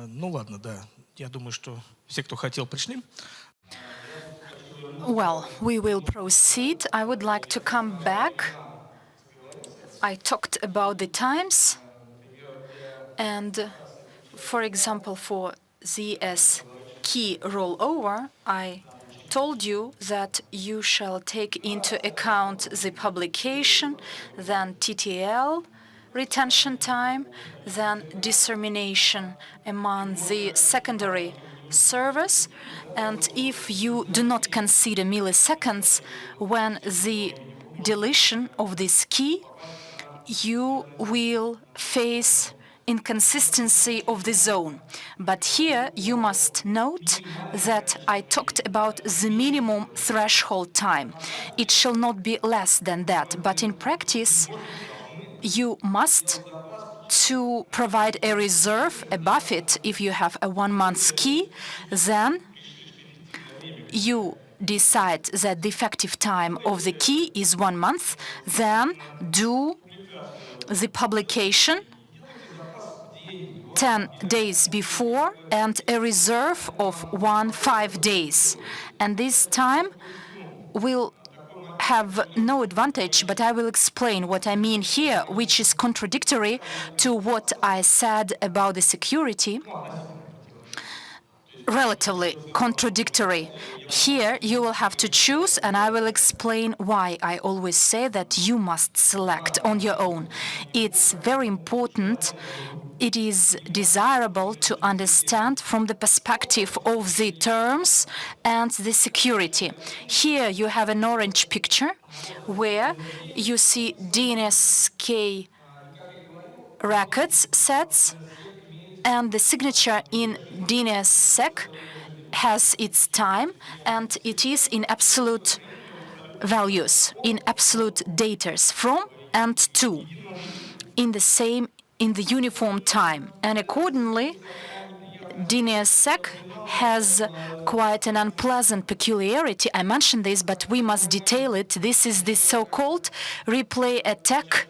Ну ладно, да. Я думаю, что все, кто хотел, пришли. Well, we will proceed. I would like to come back. I talked about the times, and for example, for ZS key rollover, I told you that you shall take into account the publication, then TTL, retention time, then dissemination among the secondary servers. And if you do not consider milliseconds when the deletion of this key, you will face inconsistency of the zone. But here you must note that I talked about the minimum threshold time. It shall not be less than that, but in practice you must to provide a reserve above it. If you have a 1 month key, then you decide that the effective time of the key is 1 month, then do the publication 10 days before and a reserve of 5 days. And this time will have no advantage, but I will explain what I mean here, which is contradictory to what I said about the security. Relatively contradictory. Here you will have to choose, and I will explain why I always say that you must select on your own. It's very important. It is desirable to understand from the perspective of the terms and the security. Here you have an orange picture where you see DNSSEC records sets, and the signature in DNSSEC has its time, and it is in absolute values, in absolute datas, from and to, in the uniform time. And accordingly, DNSSEC has quite an unpleasant peculiarity. I mentioned this, but we must detail it. This is the so-called replay attack.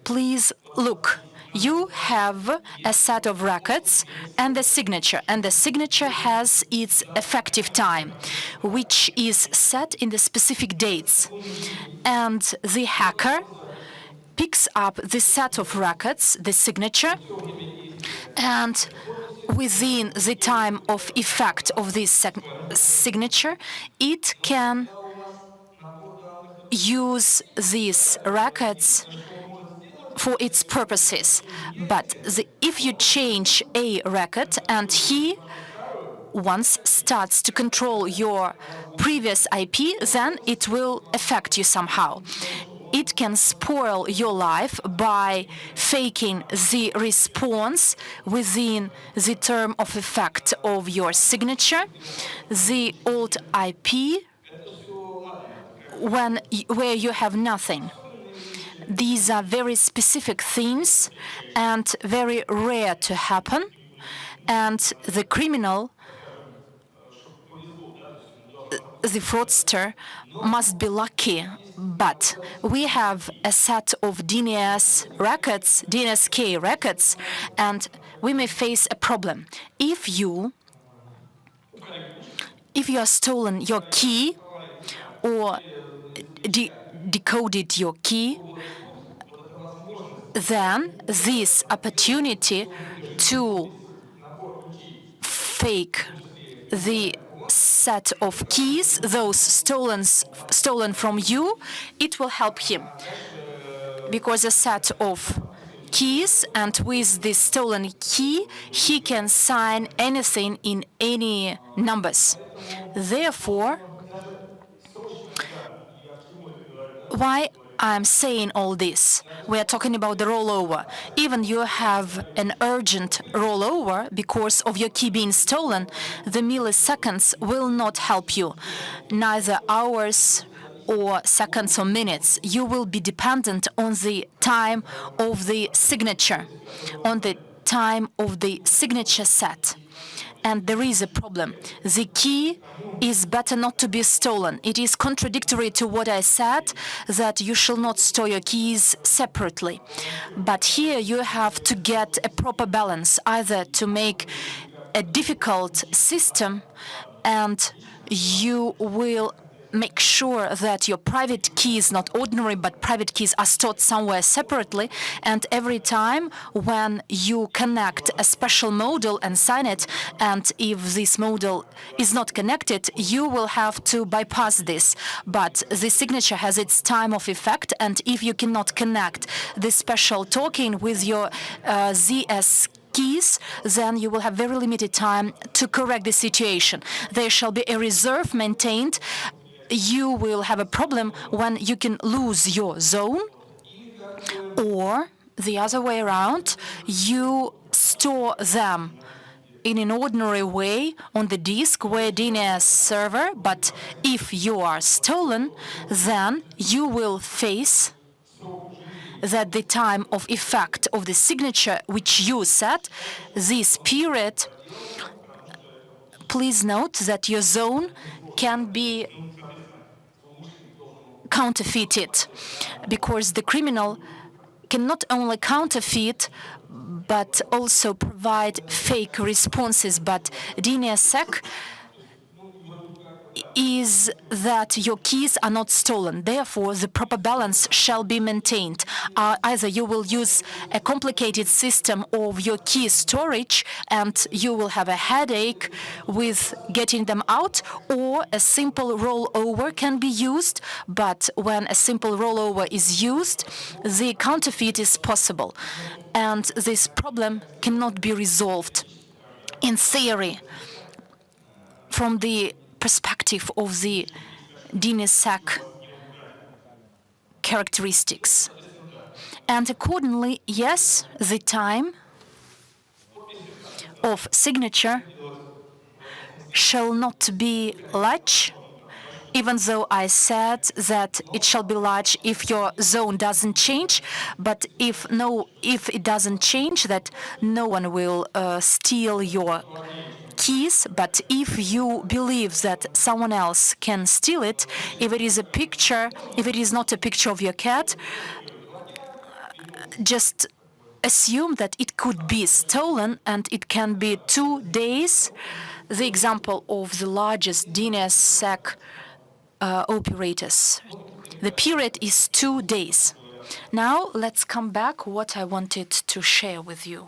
Please look. You have a set of records and the signature has its effective time, which is set in the specific dates. And the hacker picks up the set of records, the signature, and within the time of effect of this signature, it can use these records for its purposes. But if you change a record and he once starts to control your previous IP, then it will affect you somehow. It can spoil your life by faking the response within the term of effect of your signature, the old IP, where you have nothing. These are very specific things and very rare to happen, and the criminal, the fraudster, must be lucky. But we have a set of DNSSEC records, and we may face a problem. If you are stolen your key or decoded your key, then this opportunity to fake the set of keys, those stolen from you, it will help him. Because a set of keys, and with this stolen key, he can sign anything in any numbers. Therefore, why I'm saying all this? We are talking about the rollover. Even you have an urgent rollover because of your key being stolen, the milliseconds will not help you, neither hours or seconds or minutes. You will be dependent on the time of the signature, on the time of the signature set. and there is a problem. The key is better not to be stolen. It is contradictory to what I said, that you shall not store your keys separately. But here you have to get a proper balance, either to make a difficult system and you will make sure that your private keys, not ordinary, but private keys, are stored somewhere separately. And every time when you connect a special module and sign it, and if this module is not connected, you will have to bypass this. But the signature has its time of effect, and if you cannot connect this special token with your ZS keys, then you will have very limited time to correct the situation. There shall be a reserve maintained. You will have a problem when you can lose your zone, or the other way around, you store them in an ordinary way on the disk where DNS server, but if you are stolen, then you will face that the time of effect of the signature which you set, this period, please note that your zone can be counterfeited, because the criminal can not only counterfeit but also provide fake responses. But DNSSEC is that your keys are not stolen. Therefore, the proper balance shall be maintained. Either you will use a complicated system of your key storage and you will have a headache with getting them out, or a simple rollover can be used. But when a simple rollover is used, the counterfeit is possible. And this problem cannot be resolved. In theory, from the perspective of the DNSSEC characteristics. And accordingly, yes, the time of signature shall not be large, even though I said that it shall be large if your zone doesn't change. But if it doesn't change, that no one will steal your keys. But if you believe that someone else can steal it, if it is a picture, if it is not a picture of your cat, just assume that it could be stolen, and it can be 2 days. The example of the largest DNSSEC operators, the period is 2 days. Now let's come back what I wanted to share with you.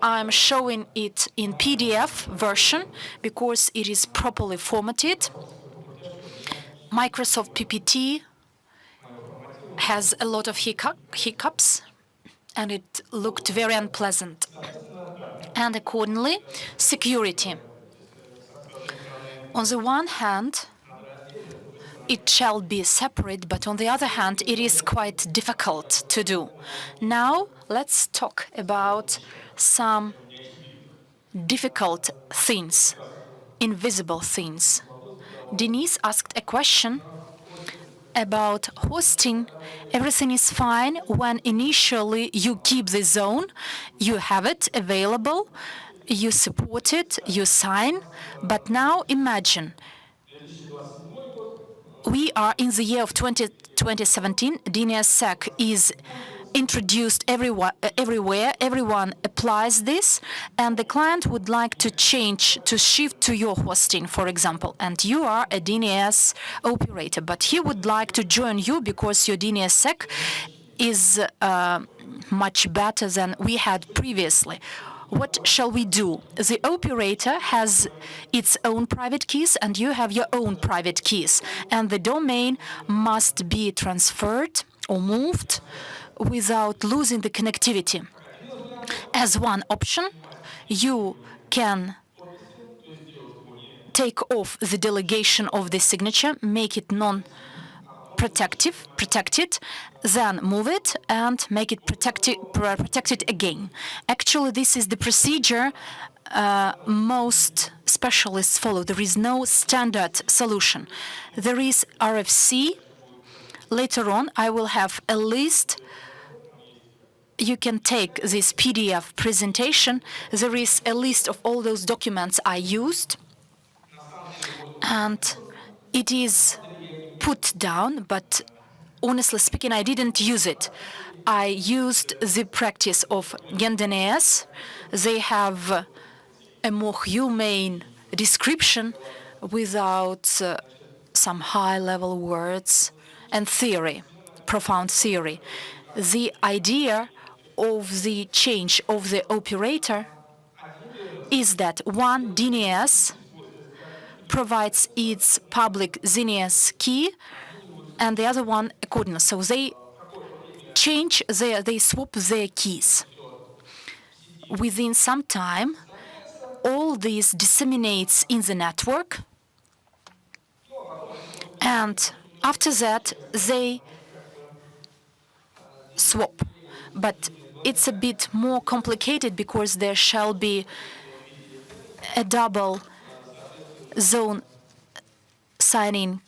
I'm showing it in PDF version because it is properly formatted. Microsoft PPT has a lot of hiccups, and it looked very unpleasant. And accordingly, security. On the one hand, it shall be separate, but on the other hand, it is quite difficult to do. Now, let's talk about some difficult things, invisible things. Denise asked a question about hosting. Everything is fine when initially you keep the zone, you have it available, you support it, you sign. But now imagine, we are in the year of 2017, DNSSEC is introduced everywhere, everyone applies this, and the client would like to shift to your hosting, for example, and you are a DNS operator, but he would like to join you because your DNSSEC is much better than we had previously. What shall we do? The operator has its own private keys, and you have your own private keys, and the domain must be transferred or moved without losing the connectivity. As one option, you can take off the delegation of the signature, make it protected, then move it and make it protected again. Actually, this is the procedure most specialists follow. There is no standard solution. There is RFC. Later on, I will have a list you can take this PDF presentation. There is a list of all those documents I used, and it is put down, but honestly speaking, I didn't use it. I used the practice of DNSSEC. They have a more humane description without some high-level words and theory, profound theory. The idea of the change of the operator is that one DNS provides its public DNS key and the other one accordingly. So they swap their keys. Within some time, all this disseminates in the network, and after that, they swap. But it's a bit more complicated because there shall be a double zone signing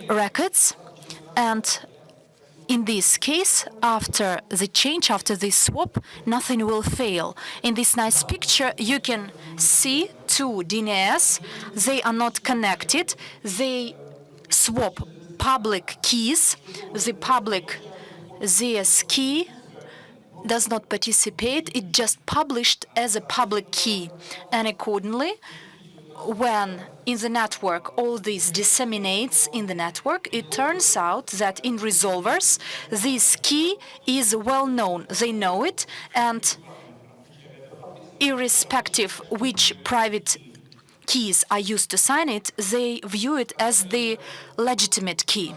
records, and in this case, after the change, after this swap, nothing will fail. In this nice picture, you can see two DNS. They are not connected. They swap public keys. The public ZS key does not participate. It just published as a public key. And accordingly, when in the network all this disseminates in the network, it turns out that in resolvers, this key is well known. They know it, and irrespective which private keys are used to sign it, they view it as the legitimate key.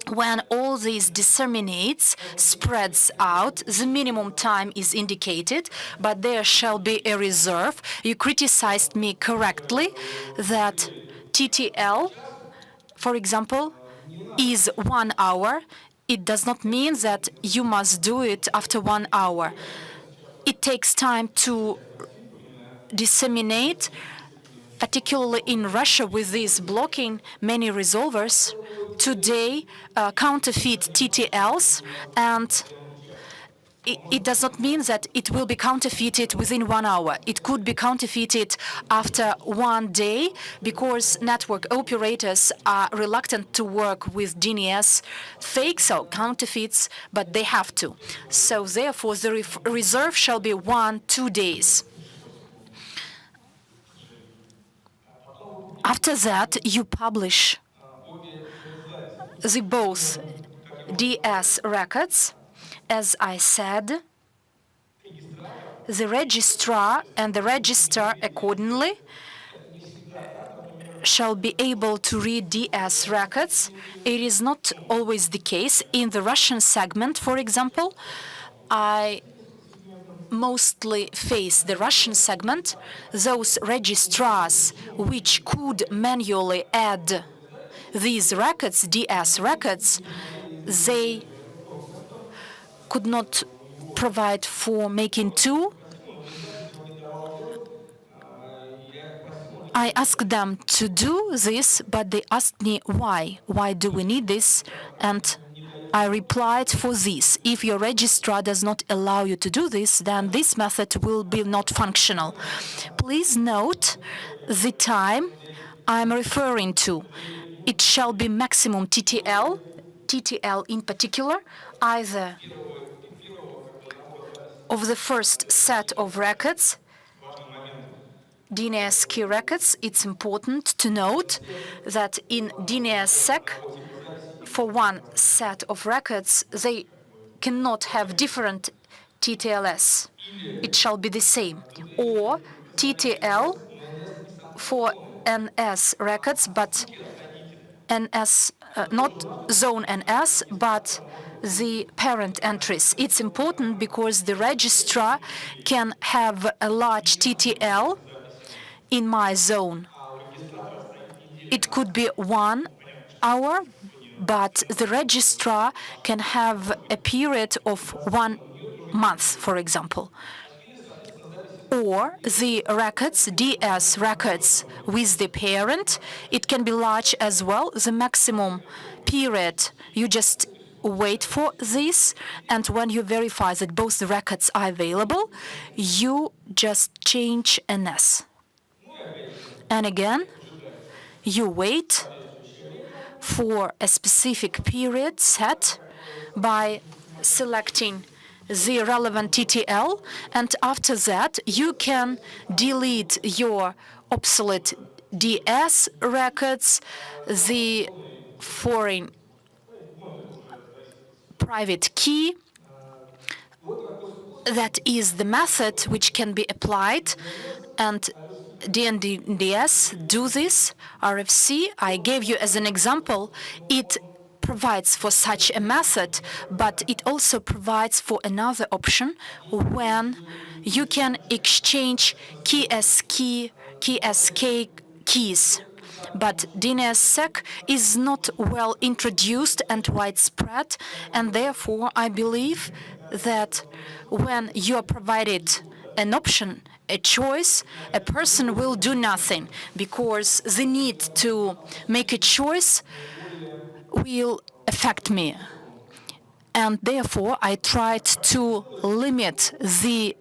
When all this disseminates, spreads out, the minimum time is indicated, but there shall be a reserve. You criticized me correctly that TTL, for example, is 1 hour. It does not mean that you must do it after 1 hour. It takes time to disseminate, particularly in Russia with this blocking many resolvers. Today, counterfeit TTLs, and it does not mean that it will be counterfeited within 1 hour. It could be counterfeited after 1 day because network operators are reluctant to work with DNS fakes or counterfeits, but they have to. So therefore, the reserve shall be 1-2 days. After that, you publish the both DS records. As I said, the registrar and the register accordingly shall be able to read DS records. It is not always the case. In the Russian segment, for example, I mostly face the Russian segment. Those registrars which could manually add these records, DS records, they could not provide for making two. I asked them to do this, but they asked me why. Why do we need this? And I replied for this. If your registrar does not allow you to do this, then this method will be not functional. Please note the time I'm referring to. It shall be maximum TTL in particular, either of the first set of records, DNS key records. It's important to note that in DNSSEC, for one set of records, they cannot have different TTLS. It shall be the same. Or TTL for NS records, but NS, not zone NS, but the parent entries. It's important because the registrar can have a large TTL in my zone. It could be 1 hour, but the registrar can have a period of 1 month, for example. Or the records, DS records with the parent, it can be large as well. The maximum period you just wait for this, and when you verify that both the records are available, you just change NS. And again, you wait for a specific period set by selecting the relevant TTL, and after that you can delete your obsolete DS records, the foreign private key. That is the method which can be applied, and DNDS do this. RFC, I gave you as an example, it provides for such a method, but it also provides for another option when you can exchange KSK keys. But DNSSEC is not well introduced and widespread, and therefore I believe that when you are provided an option, a choice, a person will do nothing, because the need to make a choice will affect me. And therefore I tried to limit this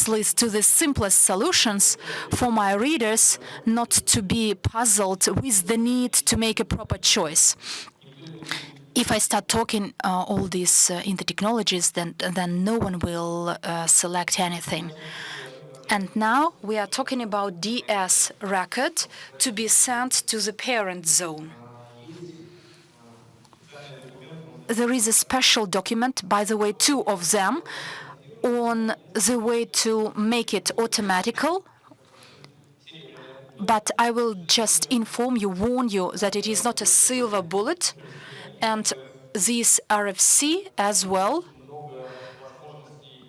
list to the simplest solutions for my readers, not to be puzzled with the need to make a proper choice. If I start talking all this in the technologies, then no one will select anything. And now we are talking about DS record to be sent to the parent zone. There is a special document, by the way, 2 of them, on the way to make it automatical. But I will just inform you, warn you, that it is not a silver bullet. And this RFC as well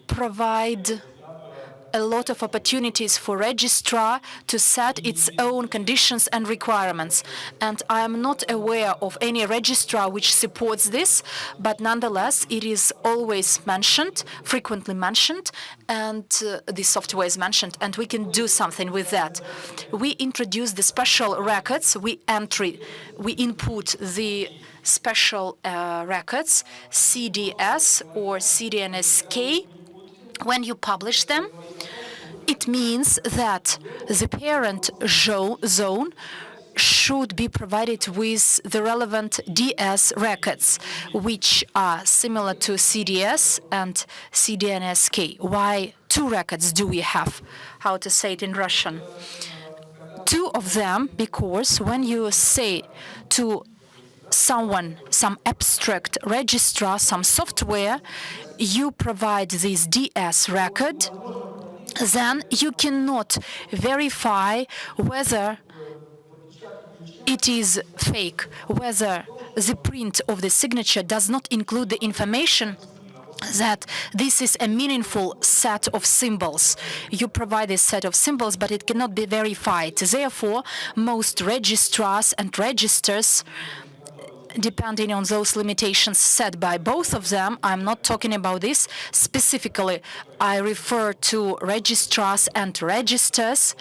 provide a lot of opportunities for registrar to set its own conditions and requirements. And I am not aware of any registrar which supports this, but nonetheless, it is always mentioned, frequently mentioned, and the software is mentioned, and we can do something with that. We introduce the special records, we input the special records, CDS or CDNSK. When you publish them, it means that the parent zone should be provided with the relevant DS records, which are similar to CDS and CDNSK. Why 2 records do we have? How to say it in Russian? 2 of them, because when you say to someone, some abstract registrar, some software, you provide this DS record, then you cannot verify whether it is fake, whether the print of the signature does not include the information that this is a meaningful set of symbols. You provide a set of symbols, but it cannot be verified. Therefore, most registrars and registers, depending on those limitations set by both of them, I'm not talking about this specifically. I refer to registrars and registers,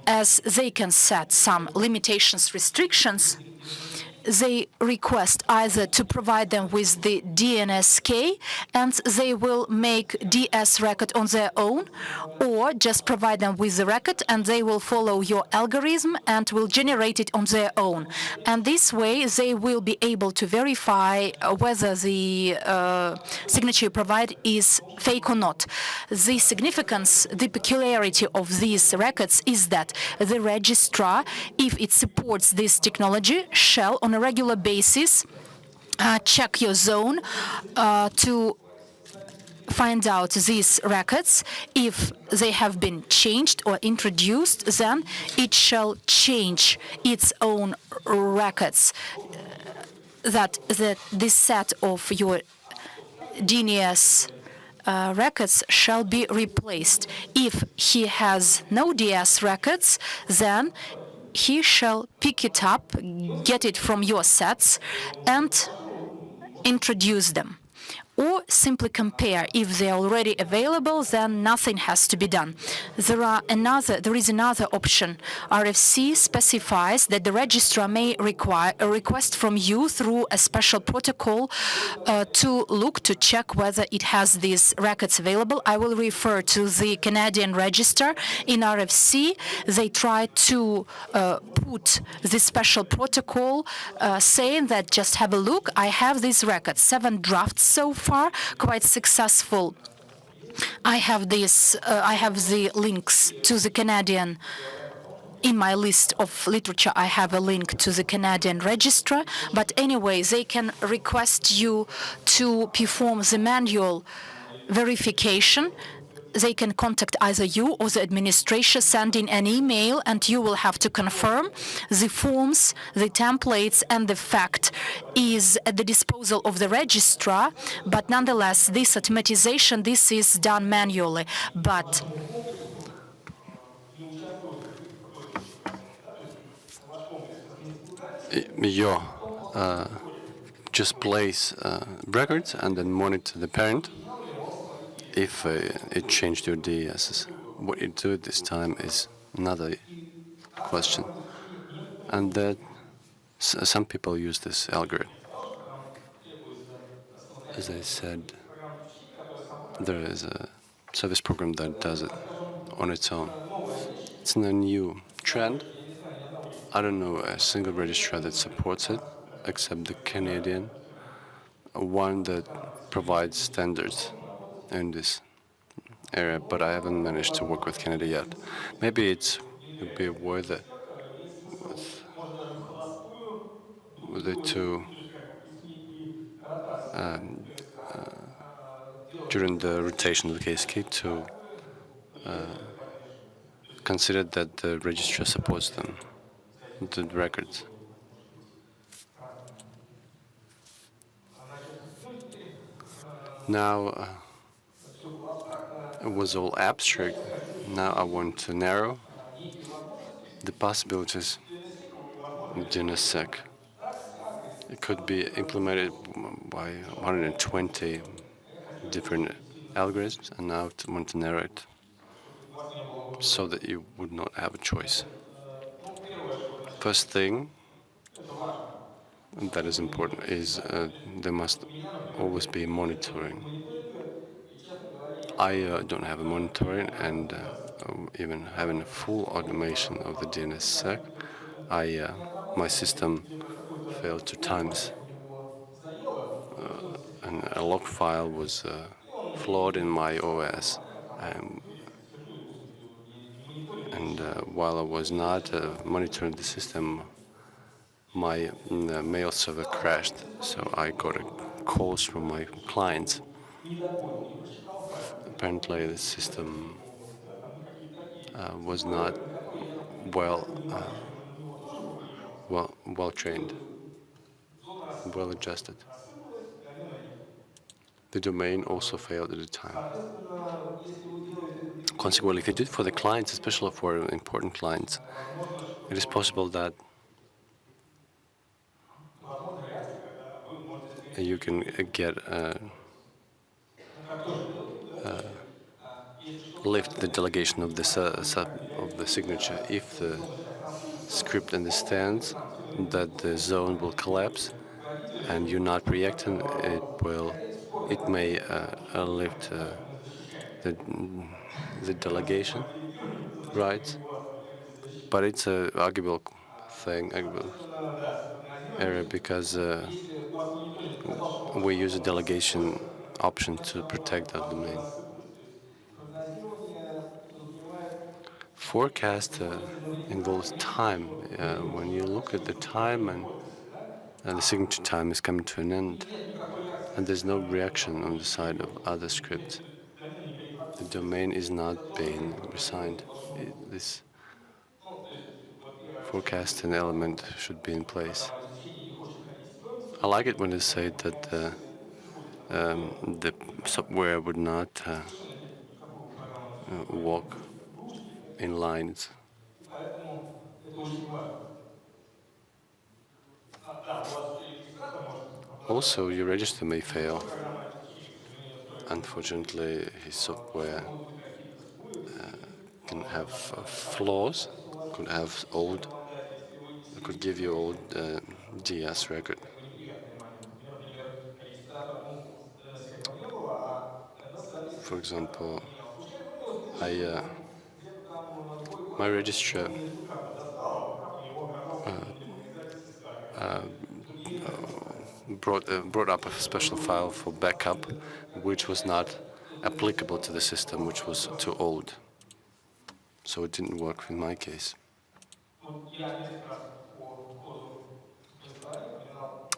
as they can set some limitations, restrictions. They request either to provide them with the DNSK, and they will make DS record on their own, or just provide them with the record and they will follow your algorithm and will generate it on their own. And this way they will be able to verify whether the signature you provide is fake or not. The significance, the peculiarity of these records is that the registrar, if it supports this technology, shall on a regular basis check your zone to find out these records. If they have been changed or introduced, then it shall change its own records. That this set of your DNS records shall be replaced. If he has no DS records, then he shall pick it up, get it from your sets, and introduce them. or simply compare. If they're already available, then nothing has to be done. There is another option. RFC specifies that the registrar may require a request from you through a special protocol to check whether it has these records available. I will refer to the Canadian register. In RFC, they try to put this special protocol saying that just have a look, I have these records, 7 drafts so far, quite successful. I have the links to the Canadian. In my list of literature, I have a link to the Canadian registrar. But anyway, they can request you to perform the manual verification. They can contact either you or the administration, sending an email, and you will have to confirm the forms, the templates, and the fact is at the disposal of the registrar. But nonetheless, this automatization, this is done manually. But you just place records and then monitor the parent. If it changed your DSS, what you do this time is another question. And that some people use this algorithm. As I said, there is a service program that does it on its own. It's a new trend. I don't know a single registrar that supports it, except the Canadian, one that provides standards in this area, but I haven't managed to work with Canada yet. Maybe it would be worth it with it to during the rotation of the case key to consider that the registrar supports them, the records. Now, it was all abstract. Now I want to narrow the possibilities in DNSSEC. It could be implemented by 120 different algorithms, and now I want to narrow it so that you would not have a choice. First thing that is important is there must always be monitoring. I don't have a monitoring, and even having a full automation of the DNSSEC, my system failed 2 times. And a log file was flawed in my OS. And while I was not monitoring the system, my mail server crashed, so I got calls from my clients. Apparently, the system was not well trained, well adjusted. The domain also failed at the time. Consequently, if you do it for the clients, especially for important clients, it is possible that you can get lift the delegation of the signature if the script understands that the zone will collapse and you're not reacting. It may lift the delegation rights, but it's a arguable area because we use a delegation option to protect that domain. Forecast involves time. When you look at the time and the signature time is coming to an end, and there's no reaction on the side of other scripts, the domain is not being resigned. This forecasting element should be in place. I like it when they say that the software would not walk in lines. Also, your register may fail. Unfortunately, his software can have flaws, could give you old DS record. For example, my registrar brought up a special file for backup, which was not applicable to the system, which was too old. So it didn't work in my case.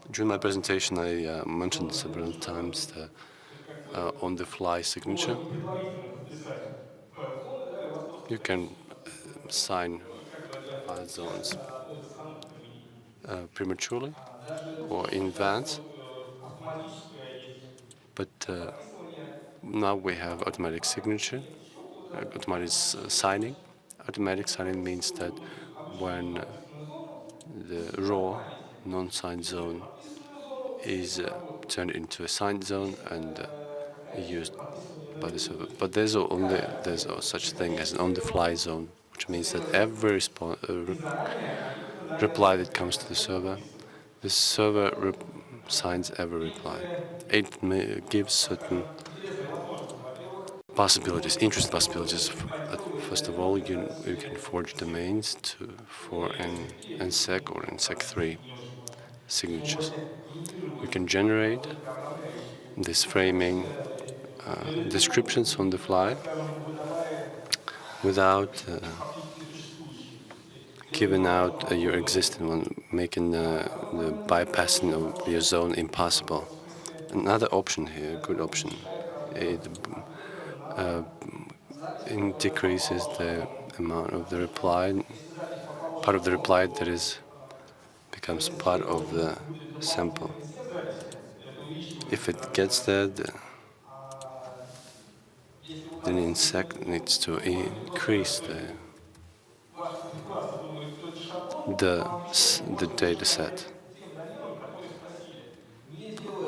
During my presentation, I mentioned several times the on-the-fly signature. You can sign file zones prematurely or in advance, but now we have automatic signature, automatic signing. Automatic signing means that when the raw non-signed zone is turned into a signed zone and used by the server. But there's such thing as an on-the-fly zone, which means that every reply that comes to the server signs every reply. It gives certain possibilities, interesting possibilities. First of all, you can forge domains for NSEC or NSEC3 signatures. You can generate this framing descriptions on the fly without giving out your existing one, making the bypassing of your zone impossible. Another option here, good option, it decreases the amount of the reply, part of the reply that becomes part of the sample. If it gets there, then NSEC needs to increase the data set.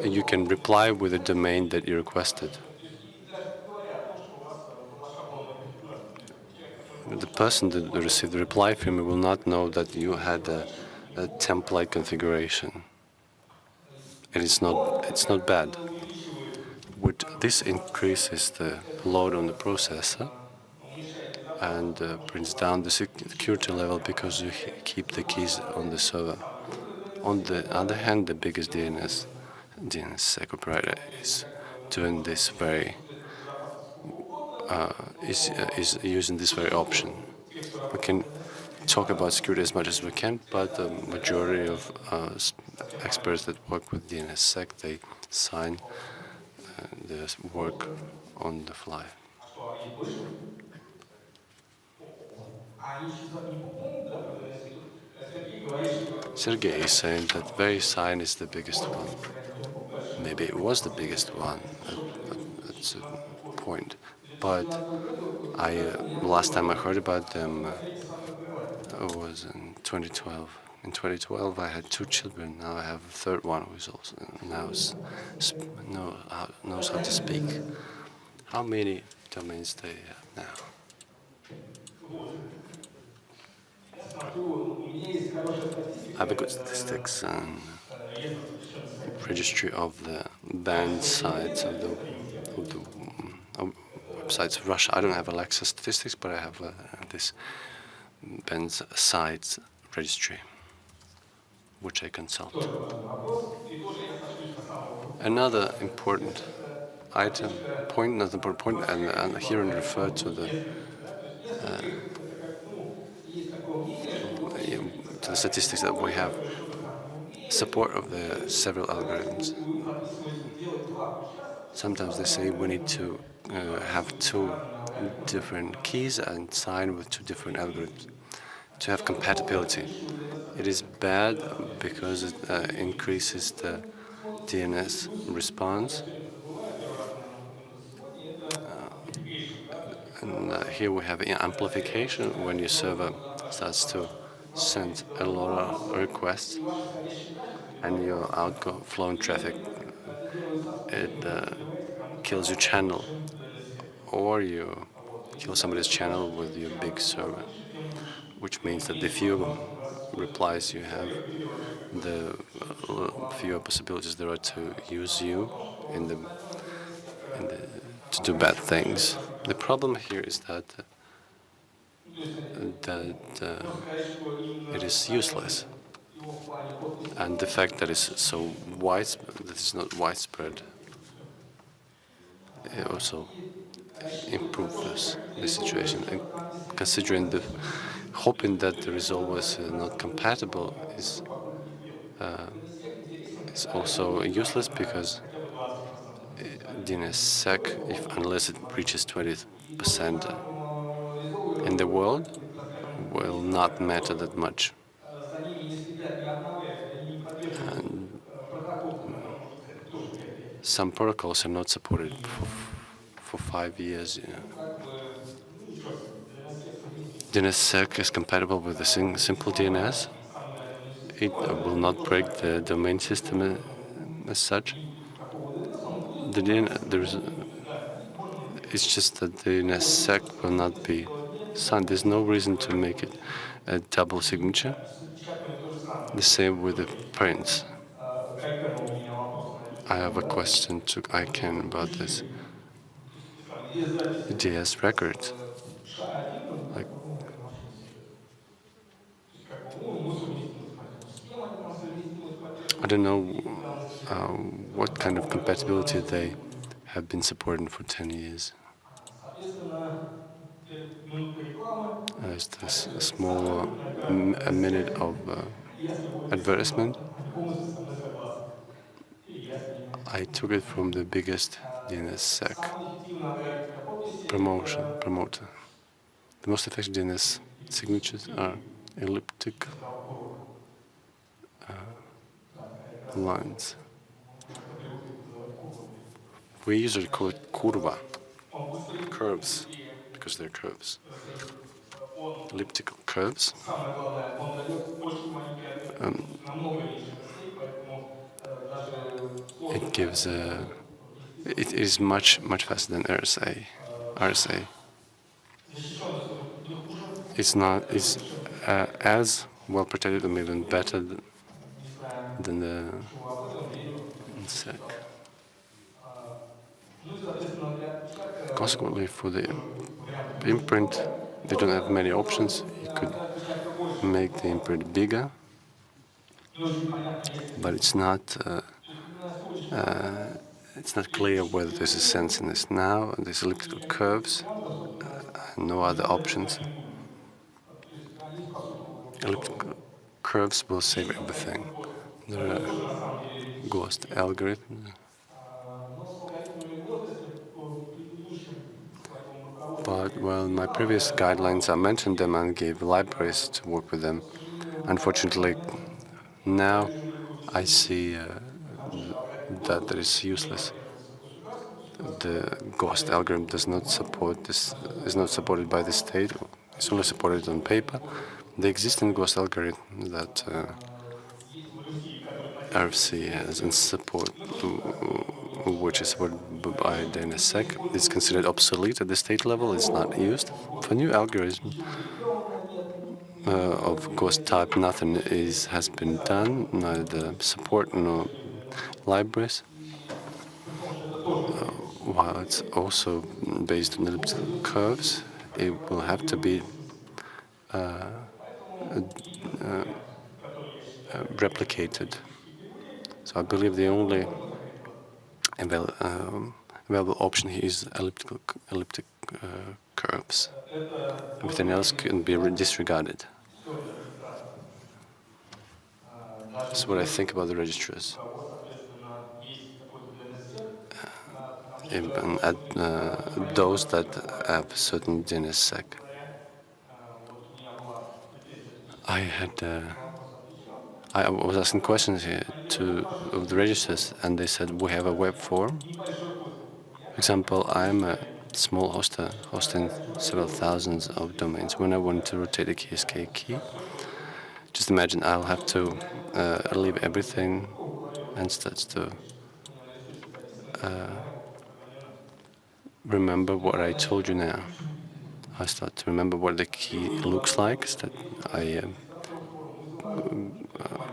You can reply with a domain that you requested. The person that received the reply from you will not know that you had a template configuration. And it's not bad. This increases the load on the processor and brings down the security level because you keep the keys on the server. On the other hand, the biggest DNSSEC operator is doing this is using this very option. We can talk about security as much as we can, but the majority of experts that work with DNSSEC, they sign their work on the fly. Sergey is saying that VeriSign is the biggest one. Maybe it was the biggest one at certain point, but last time I heard about them was in 2012. In 2012, I had 2 children. Now I have a third one who is also knows how to speak. How many domains they have now? I have a good statistics and registry of the banned sites of the websites of Russia. I don't have Alexa statistics, but I have this banned sites registry, which I consult. Another important item, another important point, and here I refer to the statistics that we have, support of the several algorithms. Sometimes they say we need to have 2 different keys and sign with 2 different algorithms to have compatibility. It is bad because it increases the DNS response. And here we have amplification when your server starts to send a lot of requests and your outflow traffic, it kills your channel, or you kill somebody's channel with your big server, which means that the fewer replies you have, the fewer possibilities there are to use you in the to do bad things. The problem here is that it is useless, and the fact that it's so that it's not widespread, it also improves the situation. And considering the hoping that the result was not compatible is also useless, because DNSSEC, unless it reaches 20% in the world, will not matter that much. And some protocols are not supported for 5 years. DNSSEC is compatible with the simple DNS. It will not break the domain system as such. It's just that the DNSSEC will not be signed. There's no reason to make it a double signature. The same with the prints. I have a question to ICANN about this. The DS records. Like, I don't know what kind of compatibility they have been supporting for 10 years. There's this small a minute of advertisement. I took it from the biggest DNSSEC promoter. The most effective DNS signatures are elliptic lines. We usually call it kurva, curves, because they're curves. Elliptical curves. It gives it is much faster than RSA. It's not. It's as well protected, or even better than the NSEC. Consequently, for the imprint, they don't have many options. You could make the imprint bigger, but it's not clear whether there's a sense in this now. There's elliptical curves, no other options. Elliptical curves will save everything. There are ghost algorithms. But, well, my previous guidelines, I mentioned them and gave libraries to work with them. Unfortunately, now I see that it is useless. The ghost algorithm does not support this, is not supported by the state. It's only supported on paper. The existing ghost algorithm that RFC has in support, which is supported by DNSSEC, is considered obsolete at the state level. It's not used. For new algorithms of ghost type, nothing has been done, neither support nor libraries. While it's also based on elliptical curves, it will have to be replicated. So I believe the only available option here is elliptic curves. Everything else can be disregarded. That's what I think about the registrars. Even at those that have certain DNSSEC. I was asking questions here of the registrars, and they said we have a web form. For example, I'm a small hoster hosting several thousands of domains. When I want to rotate a KSK key, just imagine I'll have to leave everything and start to remember what I told you now. I start to remember what the key looks like, is that I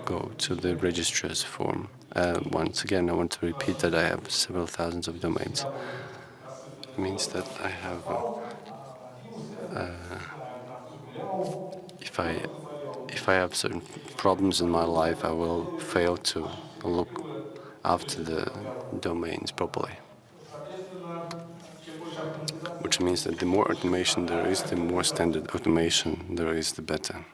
go to the registrar's form. Once again, I want to repeat that I have several thousands of domains. It means that I have, if I have certain problems in my life, I will fail to look after the domains properly. Which means that the more automation there is, the more standard automation there is, the better.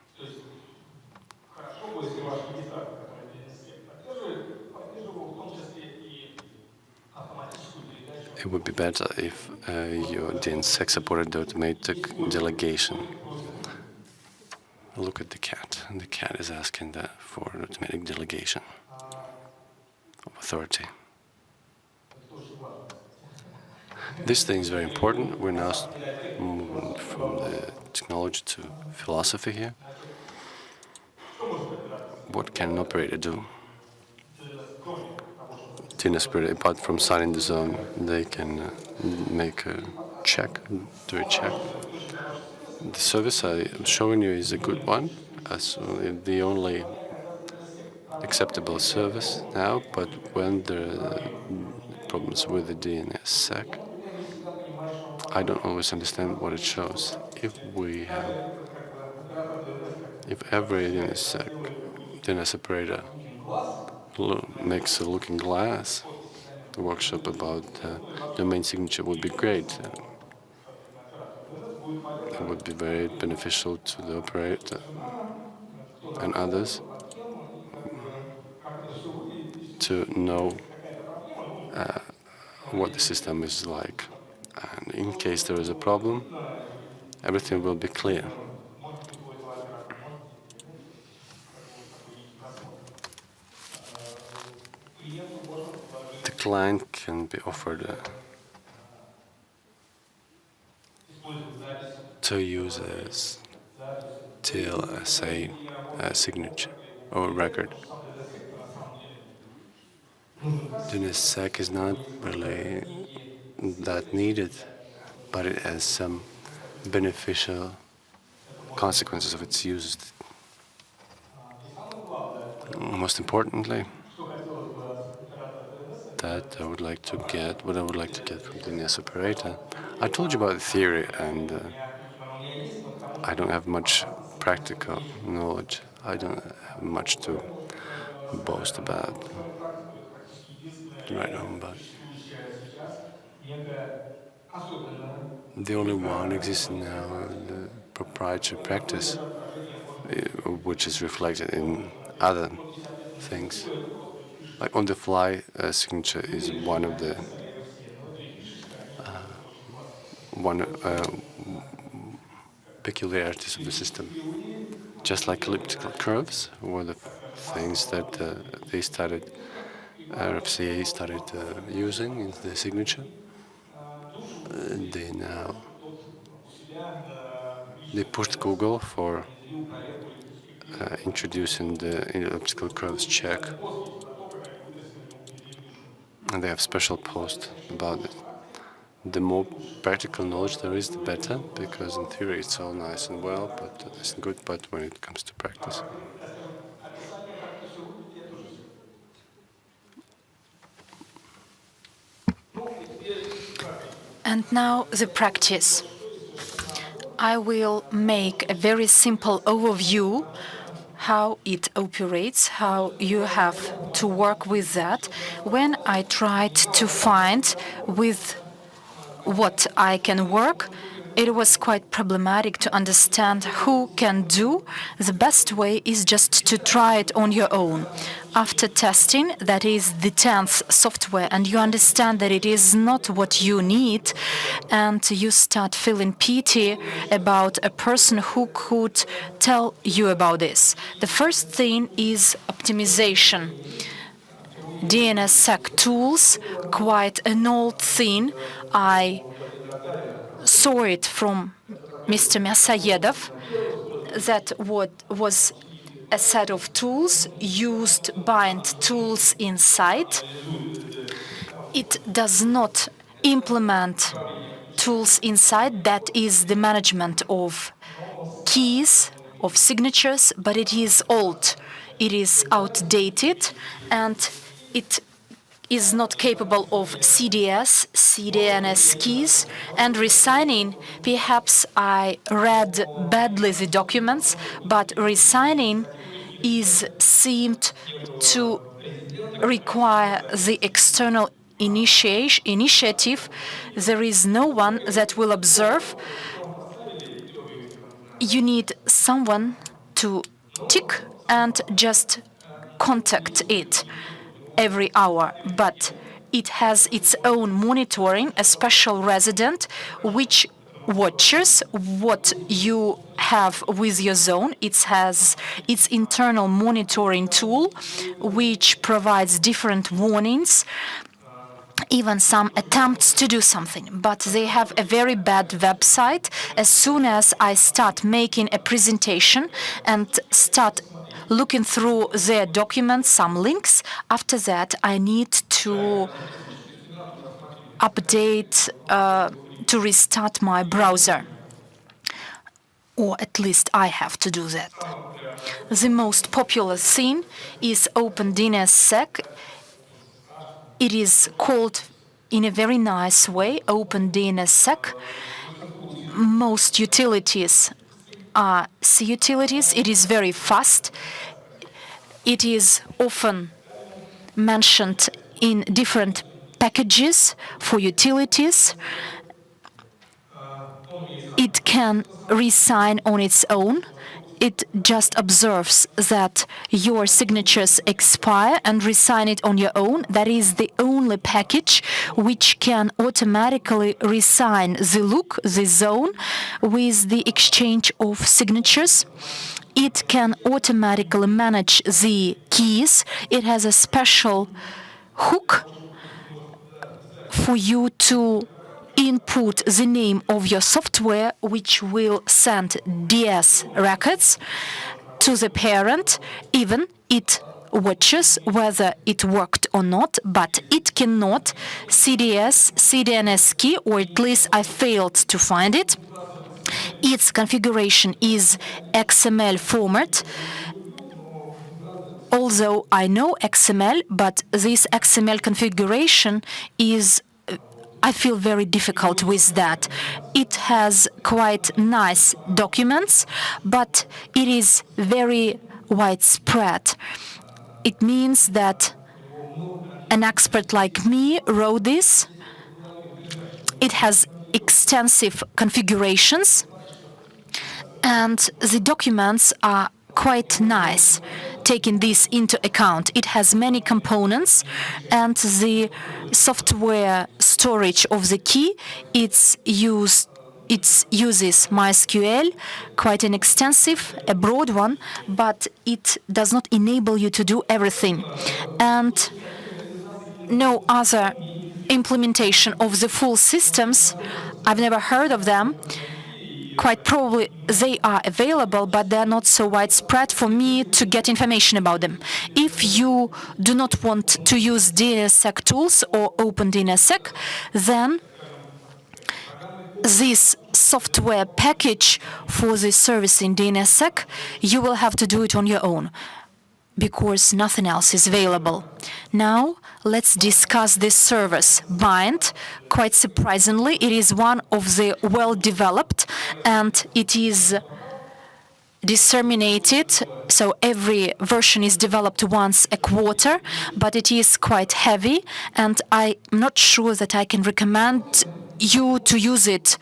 It would be better if your DNSSEC supported the automatic delegation. Look at the cat. The cat is asking for an automatic delegation of authority. This thing is very important. We're now moving from the technology to philosophy here. What can an operator do? DNS operator, apart from signing the zone, they can make a check, do a check. The service I'm showing you is a good one, as the only acceptable service now, but when there are problems with the DNSSEC, I don't always understand what it shows. If every DNS operator makes a looking glass, the workshop about domain signature would be great. It would be very beneficial to the operator and others to know what the system is like. And in case there is a problem, everything will be clear. The client can be offered to use a TLSA signature or record. DNSSEC is not really that needed, but it has some beneficial consequences of its use. Most importantly, that I would like to get, what I would like to get from the DNS operator. I told you about the theory, and I don't have much practical knowledge. I don't have much to boast about, to write home about. The only one existing now, the proprietary practice, which is reflected in other things. Like on-the-fly signature is one of the peculiarities of the system. Just like elliptical curves were the things that RFCA started using in the signature. They pushed Google for introducing the elliptical curves check, and they have special post about it. The more practical knowledge there is, the better, because in theory it's all nice and well, but it's good, but when it comes to practice. And now the practice. I will make a very simple overview how it operates, how you have to work with that. When I tried to find with what I can work, it was quite problematic to understand who can do. The best way is just to try it on your own. After testing, that is the 10th software, and you understand that it is not what you need, and you start feeling pity about a person who could tell you about this. The first thing is optimization. DNSSEC tools, quite an old thing. I saw it from Mr. Myasayedov, that what was a set of tools, used bind tools inside. It does not implement tools inside, that is the management of keys, of signatures, but it is old, it is outdated, and it is not capable of CDS, CDNS keys, and resigning, perhaps I read badly the documents, but resigning is seemed to require the external initiative. There is no one that will observe. You need someone to tick and just contact it every hour, but it has its own monitoring, a special resident which watches what you have with your zone. It has its internal monitoring tool which provides different warnings, even some attempts to do something, but they have a very bad website. As soon as I start making a presentation and start looking through their documents, some links, after that I need to update, to restart my browser. Or at least I have to do that. The most popular thing is OpenDNSSEC. It is called in a very nice way, OpenDNSSEC. Most utilities are C utilities. It is very fast. It is often mentioned in different packages for utilities. It can resign on its own. It just observes that your signatures expire and resign it on your own. That is the only package which can automatically resign the look, the zone, with the exchange of signatures. It can automatically manage the keys. It has a special hook for you to input the name of your software, which will send DS records to the parent. Even it watches whether it worked or not, but it cannot CDNS key, or at least I failed to find it. Its configuration is XML format. Although I know XML, but this XML configuration is, I feel very difficult with that. It has quite nice documents, but it is very widespread. It means that an expert like me wrote this. It has extensive configurations, and the documents are quite nice, taking this into account. It has many components, and the software storage of the key, it uses MySQL, quite an extensive, a broad one, but it does not enable you to do everything. And no other implementation of the full systems, I've never heard of them. Quite probably they are available, but they are not so widespread for me to get information about them. If you do not want to use DNSSEC tools or OpenDNSSEC, then this software package for the service in DNSSEC, you will have to do it on your own, because nothing else is available. Now, let's discuss this service. Bind, quite surprisingly, it is one of the well-developed, and it is disseminated, so every version is developed once a quarter, but it is quite heavy, and I'm not sure that I can recommend you to use it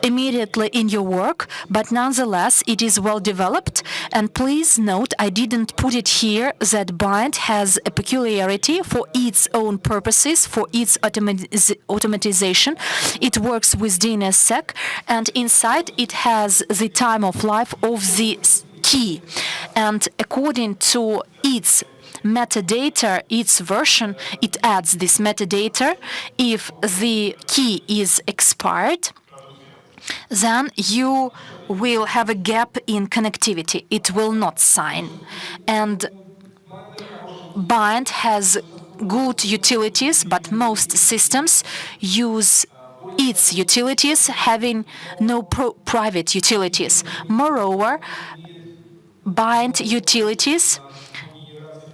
immediately in your work, but nonetheless it is well developed. And please note, I didn't put it here, that Bind has a peculiarity for its own purposes, for its automatization. It works with DNSSEC, and inside it has the time of life of the key, and according to its metadata, its version, it adds this metadata. If the key is expired, then you will have a gap in connectivity. It will not sign. And Bind has good utilities, but most systems use its utilities having no private utilities. Moreover, bind utilities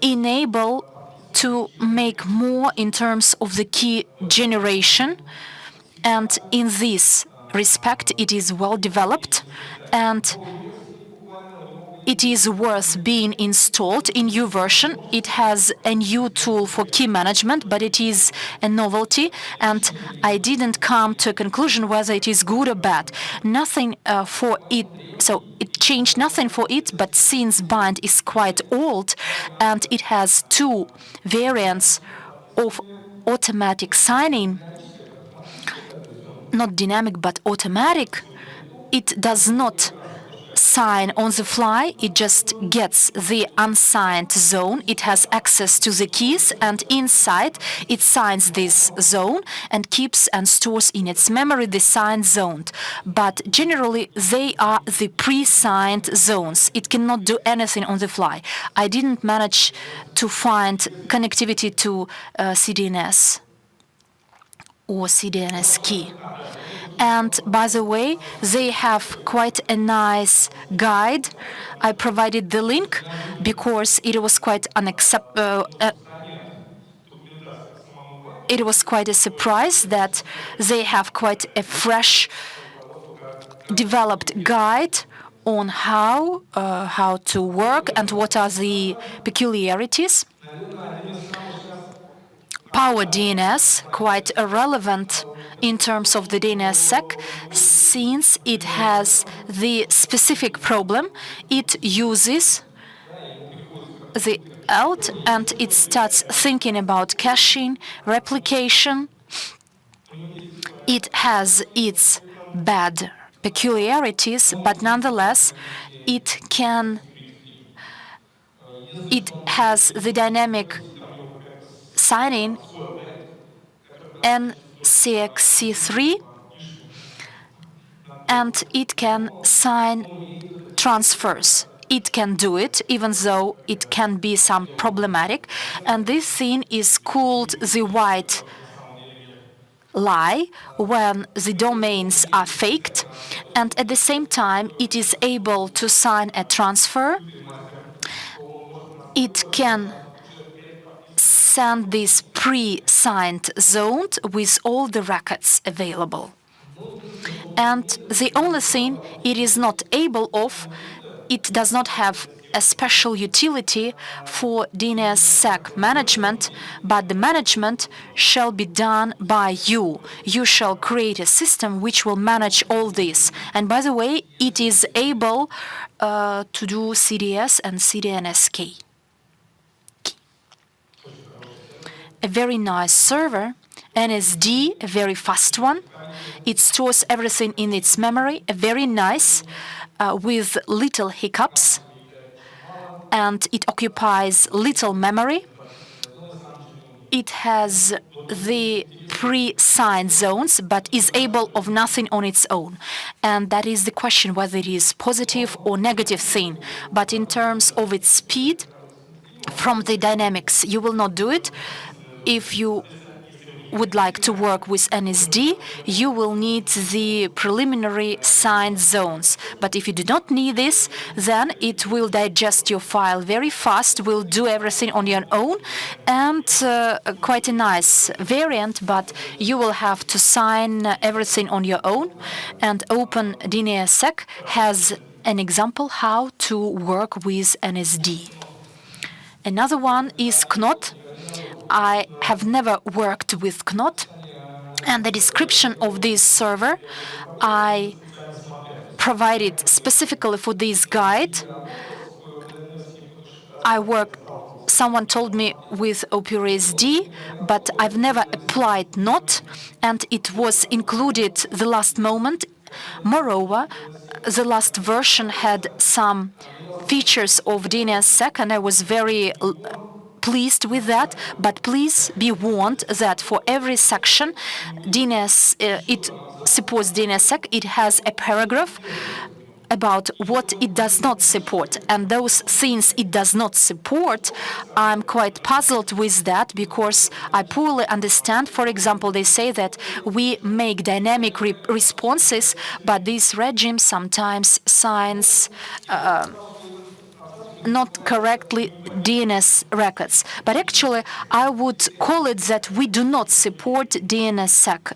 enable to make more in terms of the key generation, and in this respect it is well developed and it is worth being installed in new version. It has a new tool for key management, but it is a novelty, and I didn't come to a conclusion whether it is good or bad. Nothing for it, so it changed nothing for it, but since bind is quite old and it has two variants of automatic signing, not dynamic but automatic, it does not sign on the fly, it just gets the unsigned zone, it has access to the keys, and inside it signs this zone and keeps and stores in its memory the signed zone. But generally they are the pre-signed zones. It cannot do anything on the fly. I didn't manage to find connectivity to CDNS or CDNS key. And by the way, they have quite a nice guide. I provided the link because it was quite it was quite a surprise that they have quite a fresh, developed guide on how to work and what are the peculiarities. Power DNS, quite irrelevant in terms of the DNSSEC, since it has the specific problem. It uses the out and it starts thinking about caching, replication. It has its bad peculiarities, but nonetheless, it has the dynamic signing NCC3, and it can sign transfers. It can do it, even though it can be some problematic. And this thing is called the white lie, when the domains are faked, and at the same time it is able to sign a transfer. It can send this pre-signed zone with all the records available. And the only thing it is not able of, it does not have a special utility for DNSSEC management, but the management shall be done by you. You shall create a system which will manage all this. And by the way, it is able to do CDS and CDNS key. A very nice server, NSD, a very fast one. It stores everything in its memory, a very nice, with little hiccups, and it occupies little memory. It has the pre-signed zones, but is able of nothing on its own. And that is the question, whether it is positive or negative thing. But in terms of its speed, from the dynamics, you will not do it. If you would like to work with NSD, you will need the preliminary signed zones. But if you do not need this, then it will digest your file very fast, will do everything on your own, and quite a nice variant, but you will have to sign everything on your own. And Open DNSSEC has an example how to work with NSD. Another one is Knot. I have never worked with Knot, and the description of this server I provided specifically for this guide. Someone told me with OpenSD, but I've never applied Knot, and it was included the last moment. Moreover, the last version had some features of DNSSEC, and I was very pleased with that, but please be warned that for every section it supports DNSSEC. It has a paragraph about what it does not support. And those things it does not support, I'm quite puzzled with that because I poorly understand. For example, they say that we make dynamic responses, but this regime sometimes signs not correctly DNS records. But actually, I would call it that we do not support DNSSEC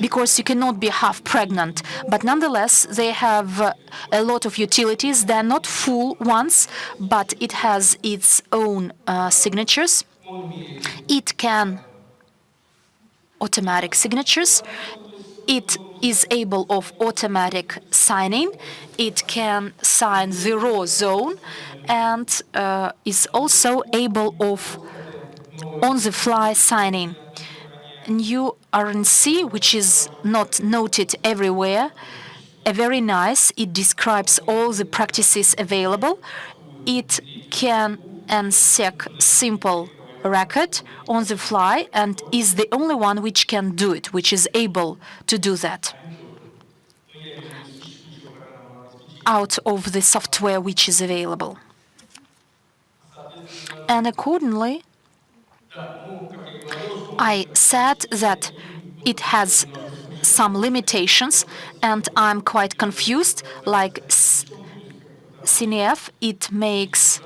because you cannot be half pregnant. But nonetheless, they have a lot of utilities. They're not full ones, but it has its own signatures. It can automatic signatures. It is able of automatic signing. It can sign the raw zone and is also able of on-the-fly signing. New RNC, which is not noted everywhere, very nice. It describes all the practices available. It can NSEC simple record on the fly and is the only one which can do it, which is able to do that out of the software which is available. And accordingly, I said that it has some limitations, and I'm quite confused. Like CNF, it makes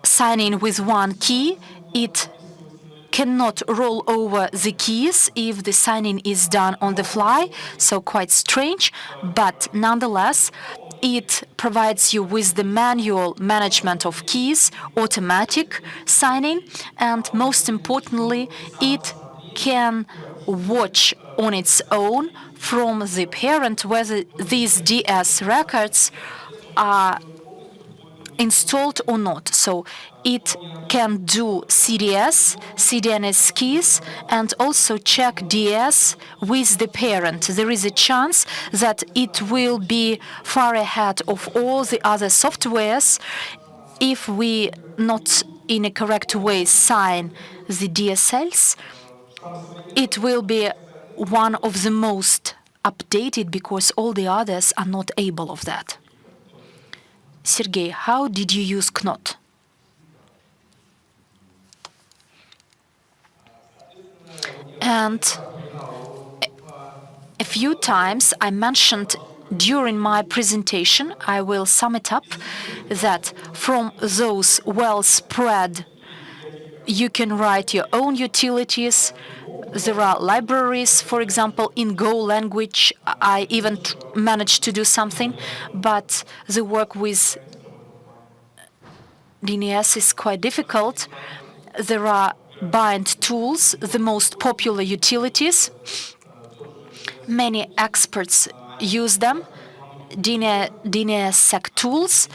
signing with one key. It cannot roll over the keys if the signing is done on the fly, so quite strange. But nonetheless, it provides you with the manual management of keys, automatic signing, and most importantly, it can watch on its own from the parent whether these DS records are installed or not. So it can do CDS, CDNS keys, and also check DS with the parent. There is a chance that it will be far ahead of all the other softwares if we not in a correct way sign the DSLs. It will be one of the most updated because all the others are not able of that. Sergey, how did you use KNOT? And a few times I mentioned during my presentation, I will sum it up, that from those well spread, you can write your own utilities. There are libraries, for example, in Go language. I even managed to do something, but the work with DNS is quite difficult. There are bind tools, the most popular utilities. Many experts use them. DNSSEC tools,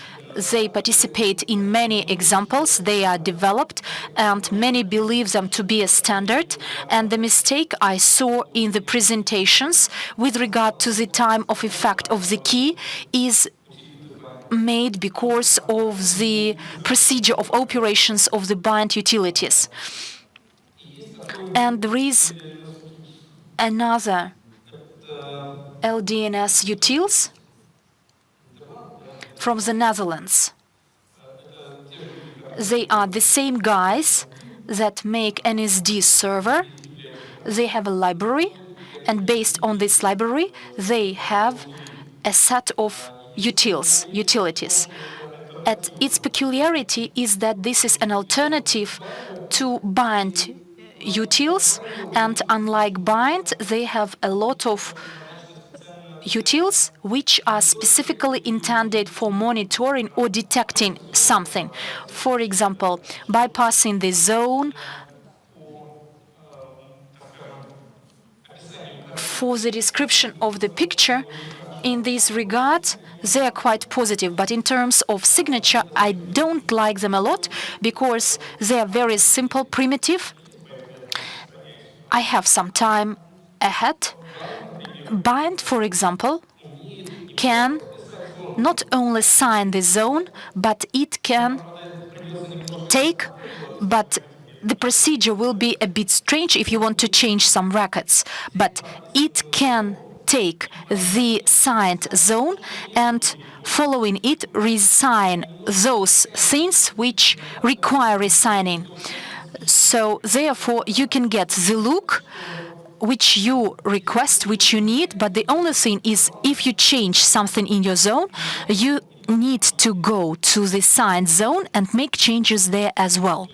they participate in many examples. They are developed, and many believe them to be a standard. And the mistake I saw in the presentations with regard to the time of effect of the key is made because of the procedure of operations of the bind utilities. And there is another LDNS utils from the Netherlands. They are the same guys that make NSD server. They have a library, and based on this library, they have a set of utilities. And its peculiarity is that this is an alternative to bind utils, and unlike bind, they have a lot of utils which are specifically intended for monitoring or detecting something. For example, bypassing the zone. For the description of the picture, in this regard, they are quite positive. But in terms of signature, I don't like them a lot because they are very simple, primitive. I have some time ahead. Bind, for example, can not only sign the zone, but it can take, but the procedure will be a bit strange if you want to change some records, but it can take the signed zone and following it resign those things which require resigning. So therefore you can get the look which you request, which you need, but the only thing is if you change something in your zone, you need to go to the signed zone and make changes there as well.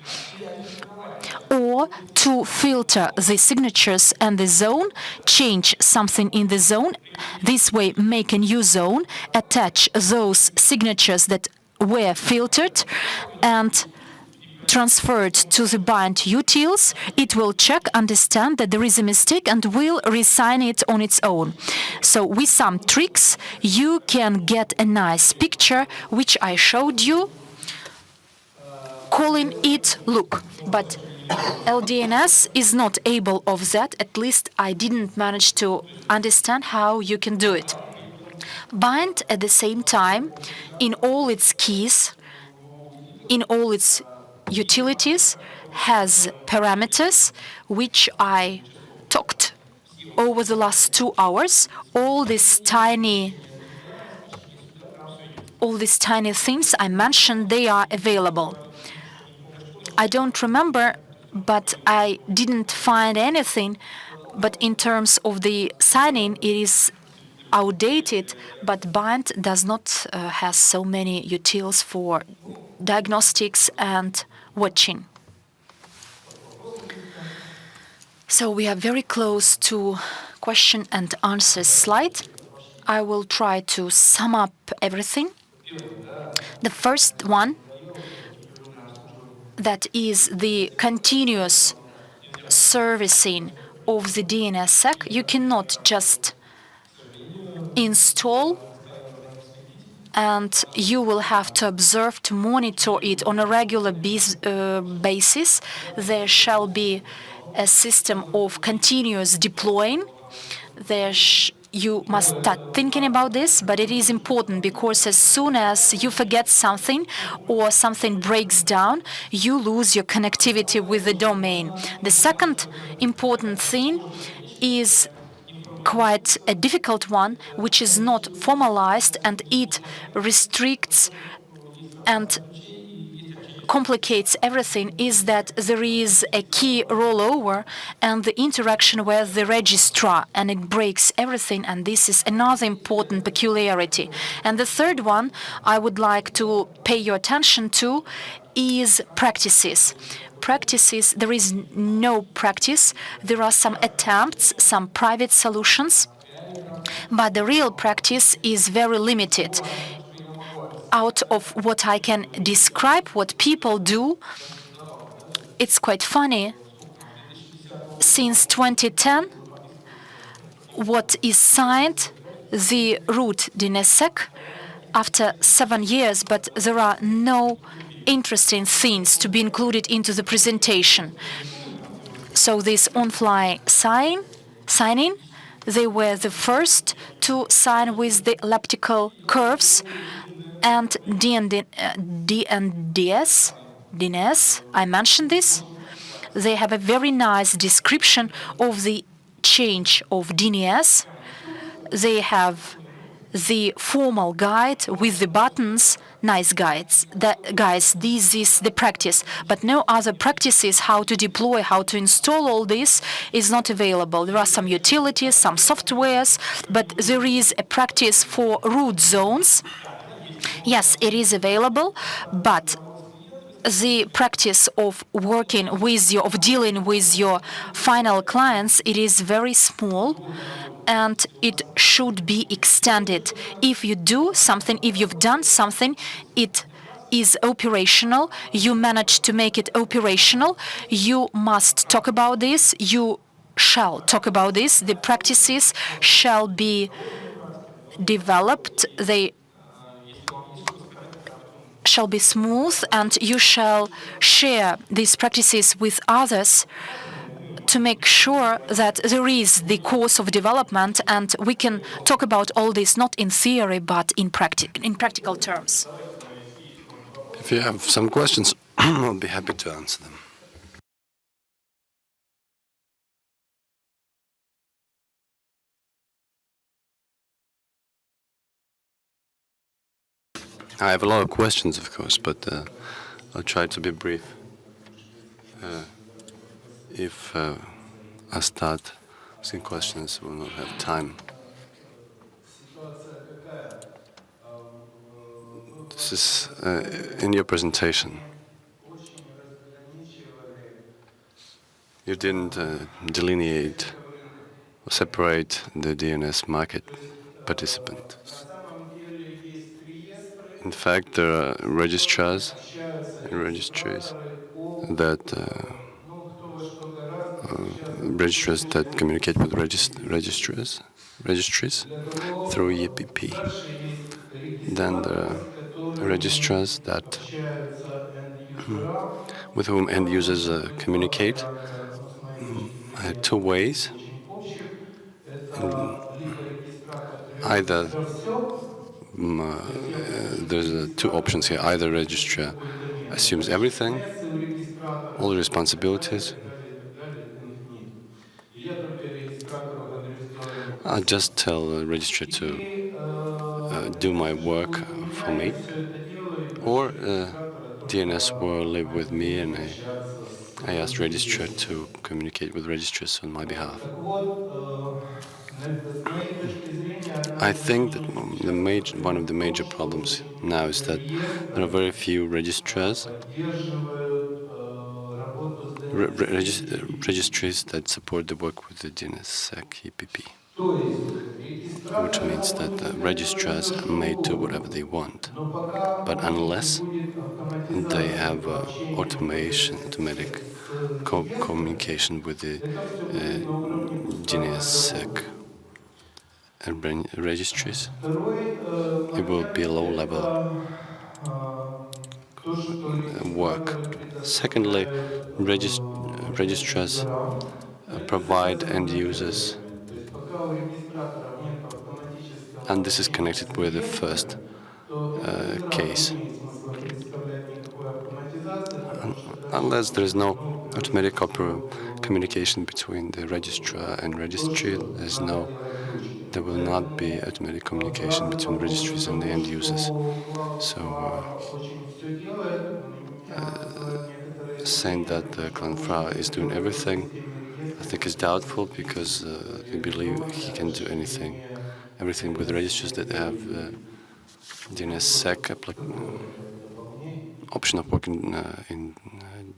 Or to filter the signatures and the zone, change something in the zone, this way make a new zone, attach those signatures that were filtered and transferred to the bind utils. It will check, understand that there is a mistake and will resign it on its own. So with some tricks you can get a nice picture which I showed you, calling it look. But LDNS is not able of that, at least I didn't manage to understand how you can do it. Bind at the same time in all its keys, in all its utilities, has parameters which I talked over the last 2 hours. All these tiny things I mentioned, they are available. I don't remember, but I didn't find anything. But in terms of the signing, it is outdated, but bind does not have so many utils for diagnostics and watching. So we are very close to question and answer slide. I will try to sum up everything. The first one, that is the continuous servicing of the DNSSEC. You cannot just install and you will have to observe, to monitor it on a regular basis. There shall be a system of continuous deploying. You must start thinking about this, but it is important because as soon as you forget something or something breaks down, you lose your connectivity with the domain. The second important thing is quite a difficult one, which is not formalized, and it restricts and complicates everything, is that there is a key rollover and the interaction with the registrar, and it breaks everything, and this is another important peculiarity. And the third one I would like to pay your attention to is practices. Practices, there is no practice. There are some attempts, some private solutions, but the real practice is very limited. Out of what I can describe, what people do, it's quite funny. Since 2010, what is signed, the root DNSSEC, after 7 years, but there are no interesting things to be included into the presentation. So this on-fly signing, they were the first to sign with the elliptical curves, and DNS, I mentioned this. They have a very nice description of the change of DNS. They have the formal guide with the buttons, nice guides. Guys, this is the practice, but no other practices how to deploy, how to install all this is not available. There are some utilities, some softwares, but there is a practice for root zones. Yes, it is available, but the practice of working with of dealing with your final clients, it is very small, and it should be extended. If you do something, if you've done something, it is operational, you manage to make it operational, you must talk about this, you shall talk about this, the practices shall be developed, they shall be smooth, and you shall share these practices with others to make sure that there is the course of development, and we can talk about all this not in theory but in practical terms. If you have some questions, I'll be happy to answer them. I have a lot of questions, of course, but I'll try to be brief. If I start asking questions, we'll not have time. This is in your presentation. You didn't delineate or separate the DNS market participants. In fact, there are registrars and registries that communicate with registries through EPP. Then there are registrars that with whom end users communicate. Two ways. Either there's two options here. Either registrar assumes everything, all the responsibilities. I just tell the registrar to do my work for me, or DNS will live with me, and I ask registrar to communicate with registrars on my behalf. I think that one of the major problems now is that there are very few registrars, registries that support the work with the DNSSEC EPP, which means that registrars may do whatever they want, but unless they have automatic communication with the DNSSEC and registries, it will be low-level work. Secondly, registrars provide end users, and this is connected with the first case. Unless there is no automatic communication between the registrar and registry, there will not be automatic communication between registries and the end users. So saying that Clanfra is doing everything, I think is doubtful, because we believe he can do everything with registers that have DNSSEC option of working in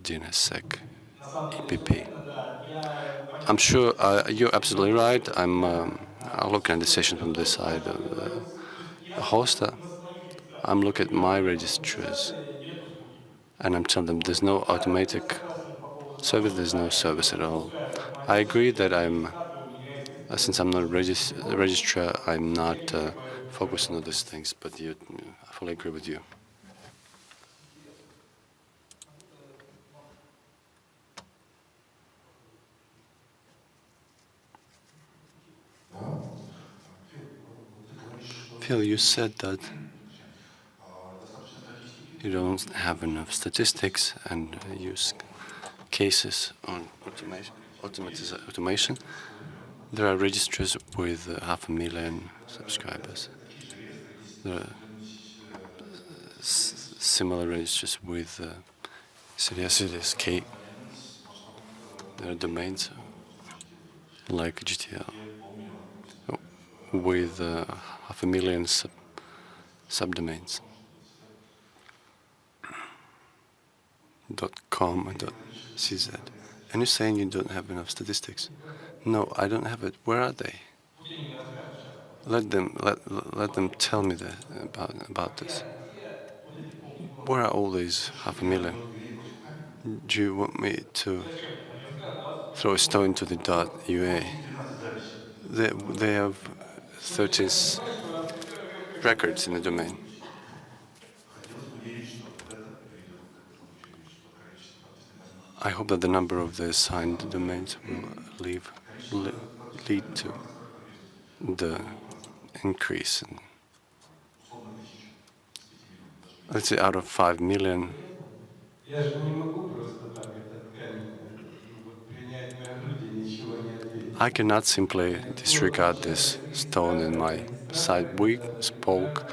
DNSSEC EPP. I'm sure you're absolutely right. I'll look at the session from this side of the host. I'm looking at my registrars, and I'm telling them there's no automatic service, there's no service at all. I agree that since I'm not a registrar, I'm not focusing on these things, but I fully agree with you. Phil, you said that you don't have enough statistics and use cases on automation. There are registrars with 500,000 subscribers. There are similar registers with CDS-K. There are domains like GTL with 500,000 subdomains. .com and .cz. And you're saying you don't have enough statistics? No, I don't have it. Where are they? Let them tell me about this. Where are all these 500,000? Do you want me to throw a stone into the .ua? They have 13 records in the domain. I hope that the number of the assigned domains will lead to the increase. Let's say out of 5 million, I cannot simply disregard this stone in my side. We spoke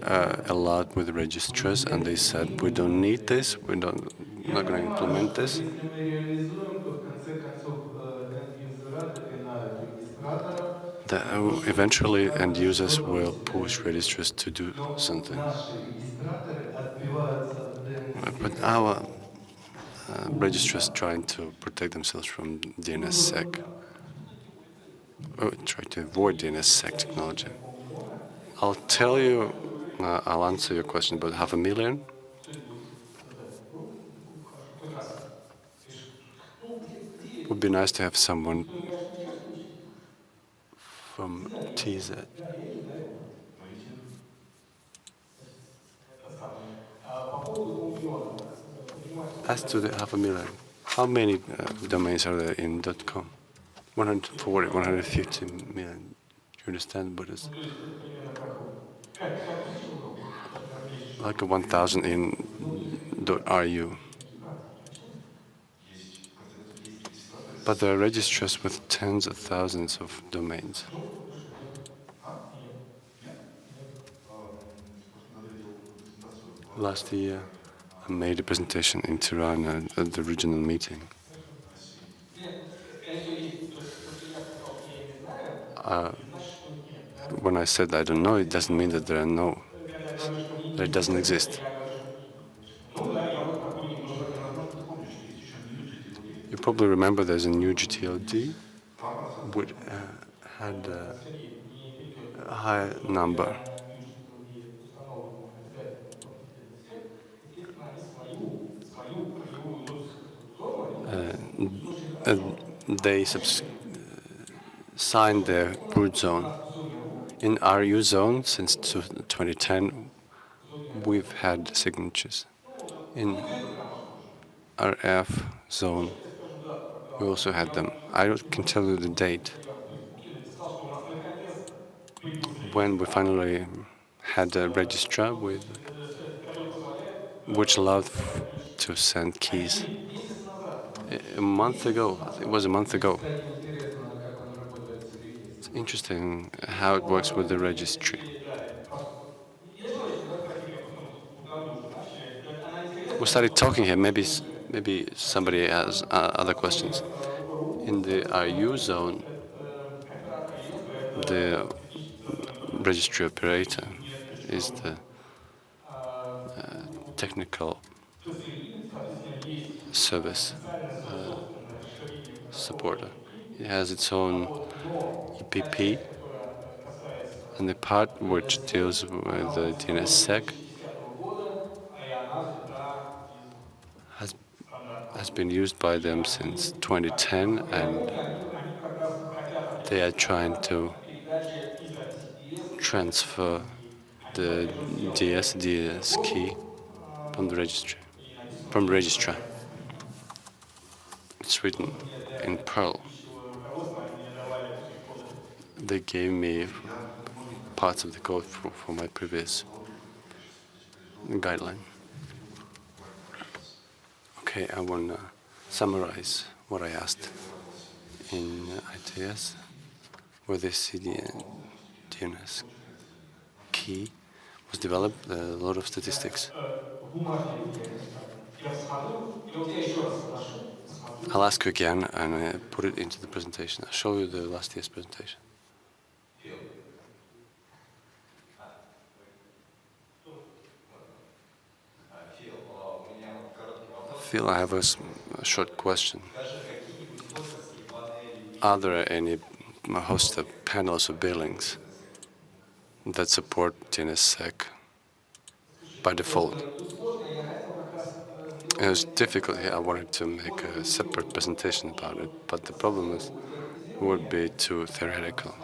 a lot with registrars, and they said, we don't need this, we're not going to implement this. Eventually, end users will push registrars to do something. But our registrars trying to protect themselves from DNSSEC, or try to avoid DNSSEC technology. I'll tell you, I'll answer your question about 500,000. Would be nice to have someone from TZ. As to the 500,000, how many domains are there in .com? 140, 150 million. You understand what is? Like a 1,000 in .ru. But there are registrars with tens of thousands of domains. Last year, I made a presentation in Tirana at the regional meeting. When I said I don't know, it doesn't mean that there are no, that it doesn't exist. You probably remember there's a new GTLD which had a high number. They signed their root zone. In RU zone, since 2010, we've had signatures. In RF zone, we also had them. I can tell you the date when we finally had a registrar which allowed to send keys. A month ago, it was a month ago. It's interesting how it works with the registry. We started talking here. Maybe somebody has other questions. In the RU zone, the registry operator is the technical service supporter. It has its own EPP, and the part which deals with the DNSSEC has been used by them since 2010, and they are trying to transfer the DS key from the registry, from registrar. It's written in Perl. They gave me parts of the code for my previous guideline. Okay, I want to summarize what I asked. In ITS, where the DNS key was developed, a lot of statistics. I'll ask you again and put it into the presentation. I'll show you the last year's presentation. Phil, I have a short question. Are there any host panels or buildings that support DNSSEC by default? It was difficult here. I wanted to make a separate presentation about it, but the problem is it would be too theoretical.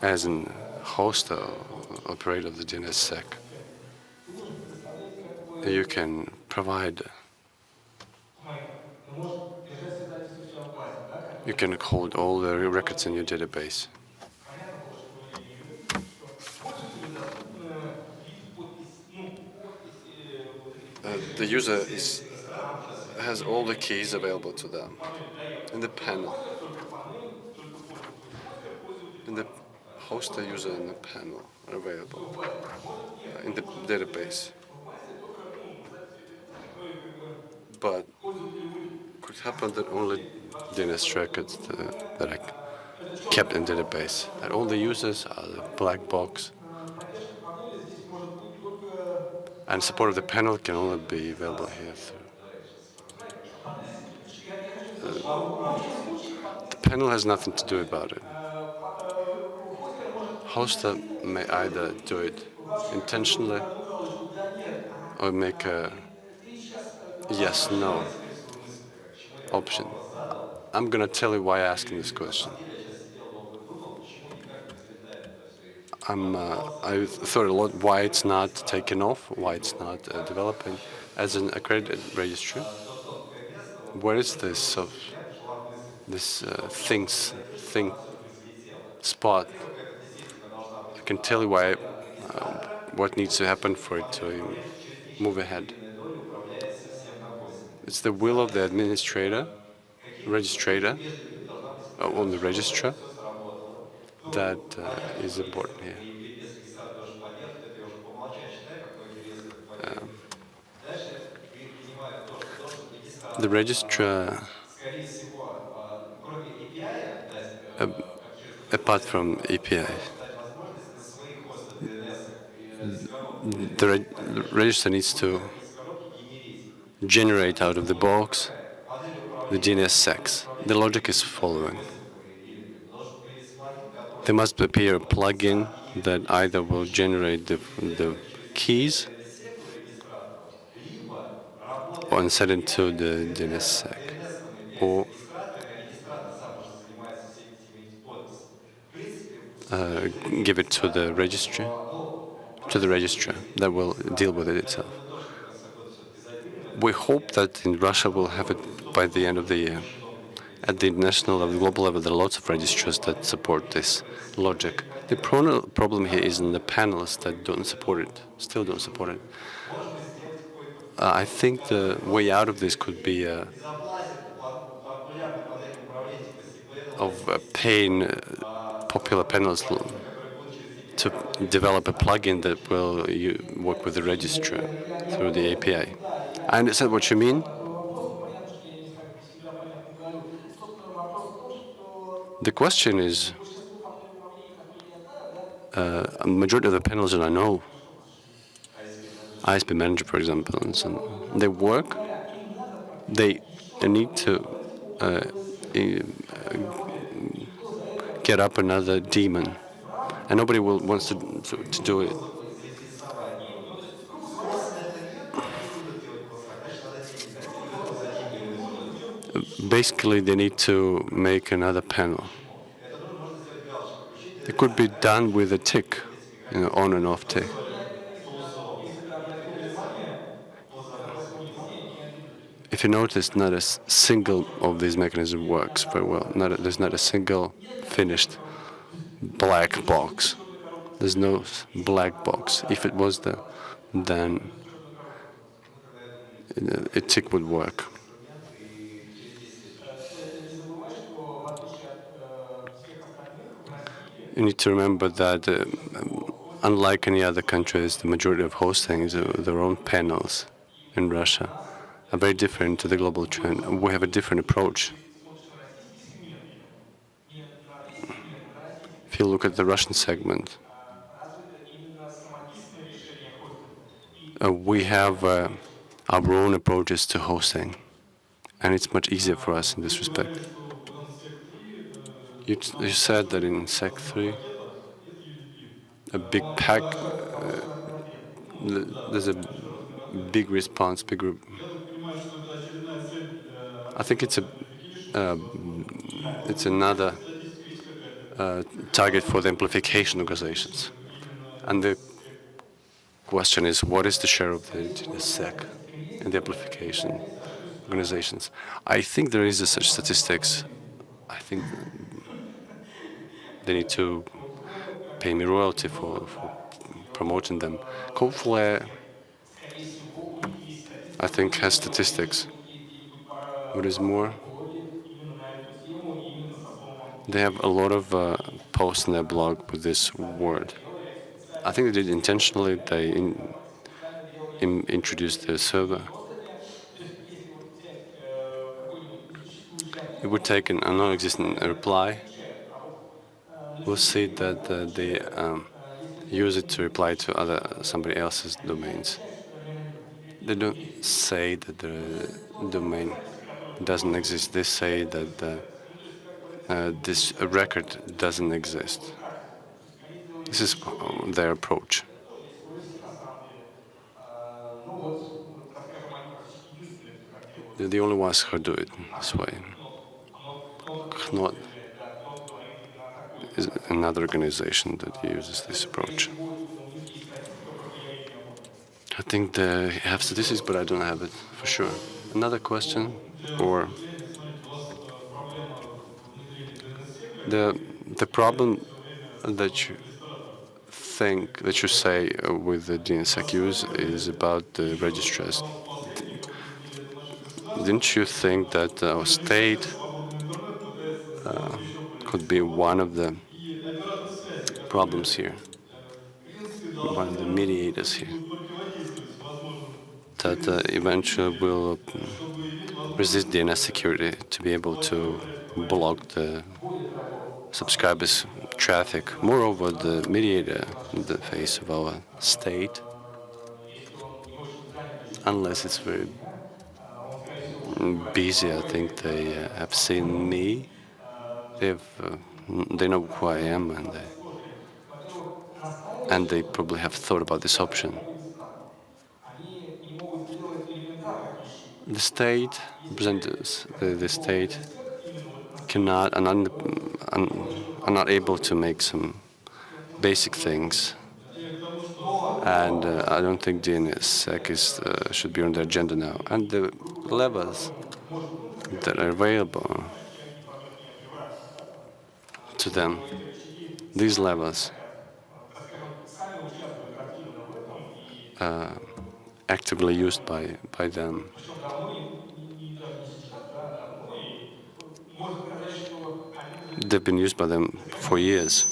As a host or operator of the DNSSEC, you can provide, you can hold all the records in your database. The user has all the keys available to them in the panel. And the hoster user and the panel are available in the database. But it could happen that only DNS records that are kept in database, and all the users are the black box. And support of the panel can only be available here through. The panel has nothing to do about it. Hoster may either do it intentionally or make a yes/no option. I'm going to tell you why I'm asking this question. I thought a lot why it's not taken off, why it's not developing as an accredited registry. Where is this thing spot? I can tell you why what needs to happen for it to move ahead. It's the will of the administrator, registrator, on the registrar, that is important here. The registrar, apart from API, the register needs to generate out of the box the DNSSECs. The logic is following. There must appear a plugin that either will generate the keys and set it to the DNSSEC, or give it to the registry, that will deal with it itself. We hope that in Russia we'll have it by the end of the year. At the national level, global level, there are lots of registrars that support this logic. The problem here is in the panels that don't support it, still don't support it. I think the way out of this could be paying popular panels to develop a plugin that will work with the registrar through the API. I understand what you mean. The question is, a majority of the panels that I know, ISP Manager, for example, and so on, they work. They need to get up another daemon, and nobody wants to do it. Basically, they need to make another panel. It could be done with a tick, on and off tick. If you notice, not a single of these mechanisms works very well. There's not a single finished black box. There's no black box. If it was there, then a tick would work. You need to remember that, unlike any other countries, the majority of hostings, their own panels in Russia, are very different to the global trend. We have a different approach. If you look at the Russian segment, we have our own approaches to hosting, and it's much easier for us in this respect. You said that in SEC 3, a big pack, there's a big response, big group. I think it's another target for the amplification organizations. And the question is, what is the share of the DNSSEC in the amplification organizations? I think there is such statistics. I think they need to pay me royalty for promoting them. Hopefully, I think, has statistics. What is more, they have a lot of post in their blog with this word. I think they did intentionally. They introduced their server. It would take a non-existent reply. We'll see that they use it to reply to somebody else's domains. They don't say that the domain doesn't exist. They say that this record doesn't exist. This is their approach. They're the only ones who do it this way. Not is another organization that uses this approach. I think they have statistics, but I don't have it for sure. Another question, or the problem that you think that you say with the DNSSEC use is about the registrars. Didn't you think that our state could be one of the problems here, one of the mediators here, that eventually will resist DNS security to be able to block the subscribers' traffic? Moreover, the mediator in the face of our state, unless it's very busy, I think they have seen me. They know who I am, and they probably have thought about this option. The state representatives, the state cannot and are not able to make some basic things, and I don't think DNSSEC should be on the agenda now. And the levels that are available to them, these levels, actively used by them. They've been used by them for years.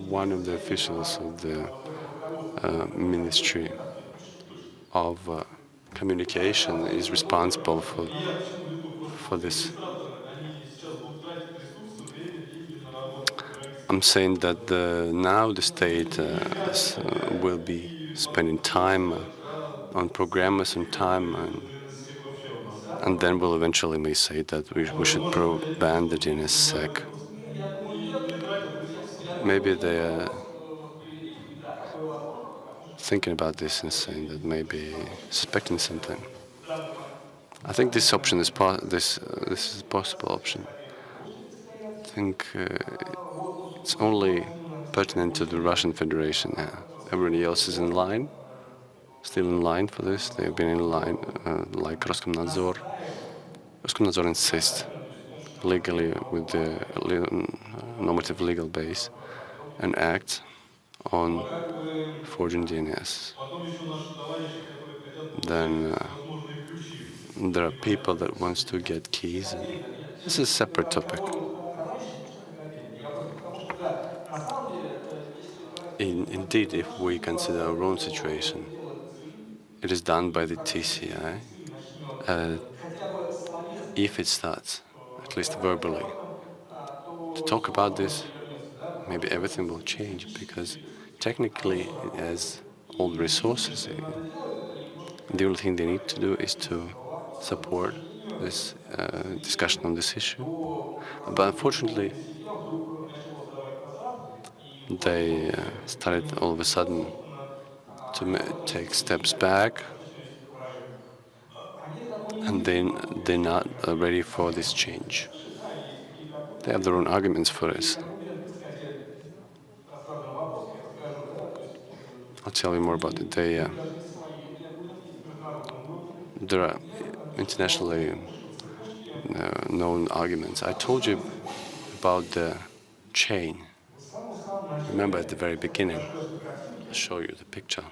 One of the officials of the Ministry of Communication is responsible for this. I'm saying that now the state will be spending time on programmers and time, and then we'll eventually may say that we should ban the DNSSEC. Maybe they're thinking about this and saying that maybe suspecting something. I think this option is this is a possible option. I think it's only pertinent to the Russian Federation. Everybody else is in line, still in line for this. They've been in line, like Roskomnadzor. Roskomnadzor insists legally with the normative legal base and acts on forging DNS. Then there are people that wants to get keys, and this is a separate topic. Indeed, if we consider our own situation, it is done by the TCI. If it starts, at least verbally, to talk about this, maybe everything will change, because technically it has all the resources. The only thing they need to do is to support this discussion on this issue. But unfortunately, they started all of a sudden to take steps back, and then they're not ready for this change. They have their own arguments for this. I'll tell you more about it. There are internationally known arguments. I told you about the chain. Remember at the very beginning, I'll show you the picture.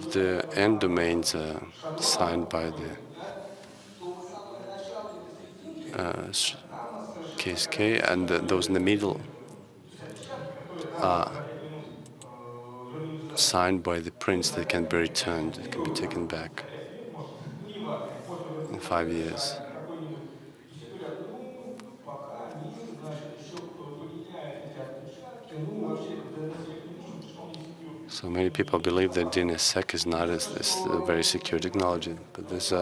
if the end domains are signed by the KSK and those in the middle are signed by the prince, that can be returned, it can be taken back in 5 years. So many people believe that DNSSEC is not as this very secure technology, but there's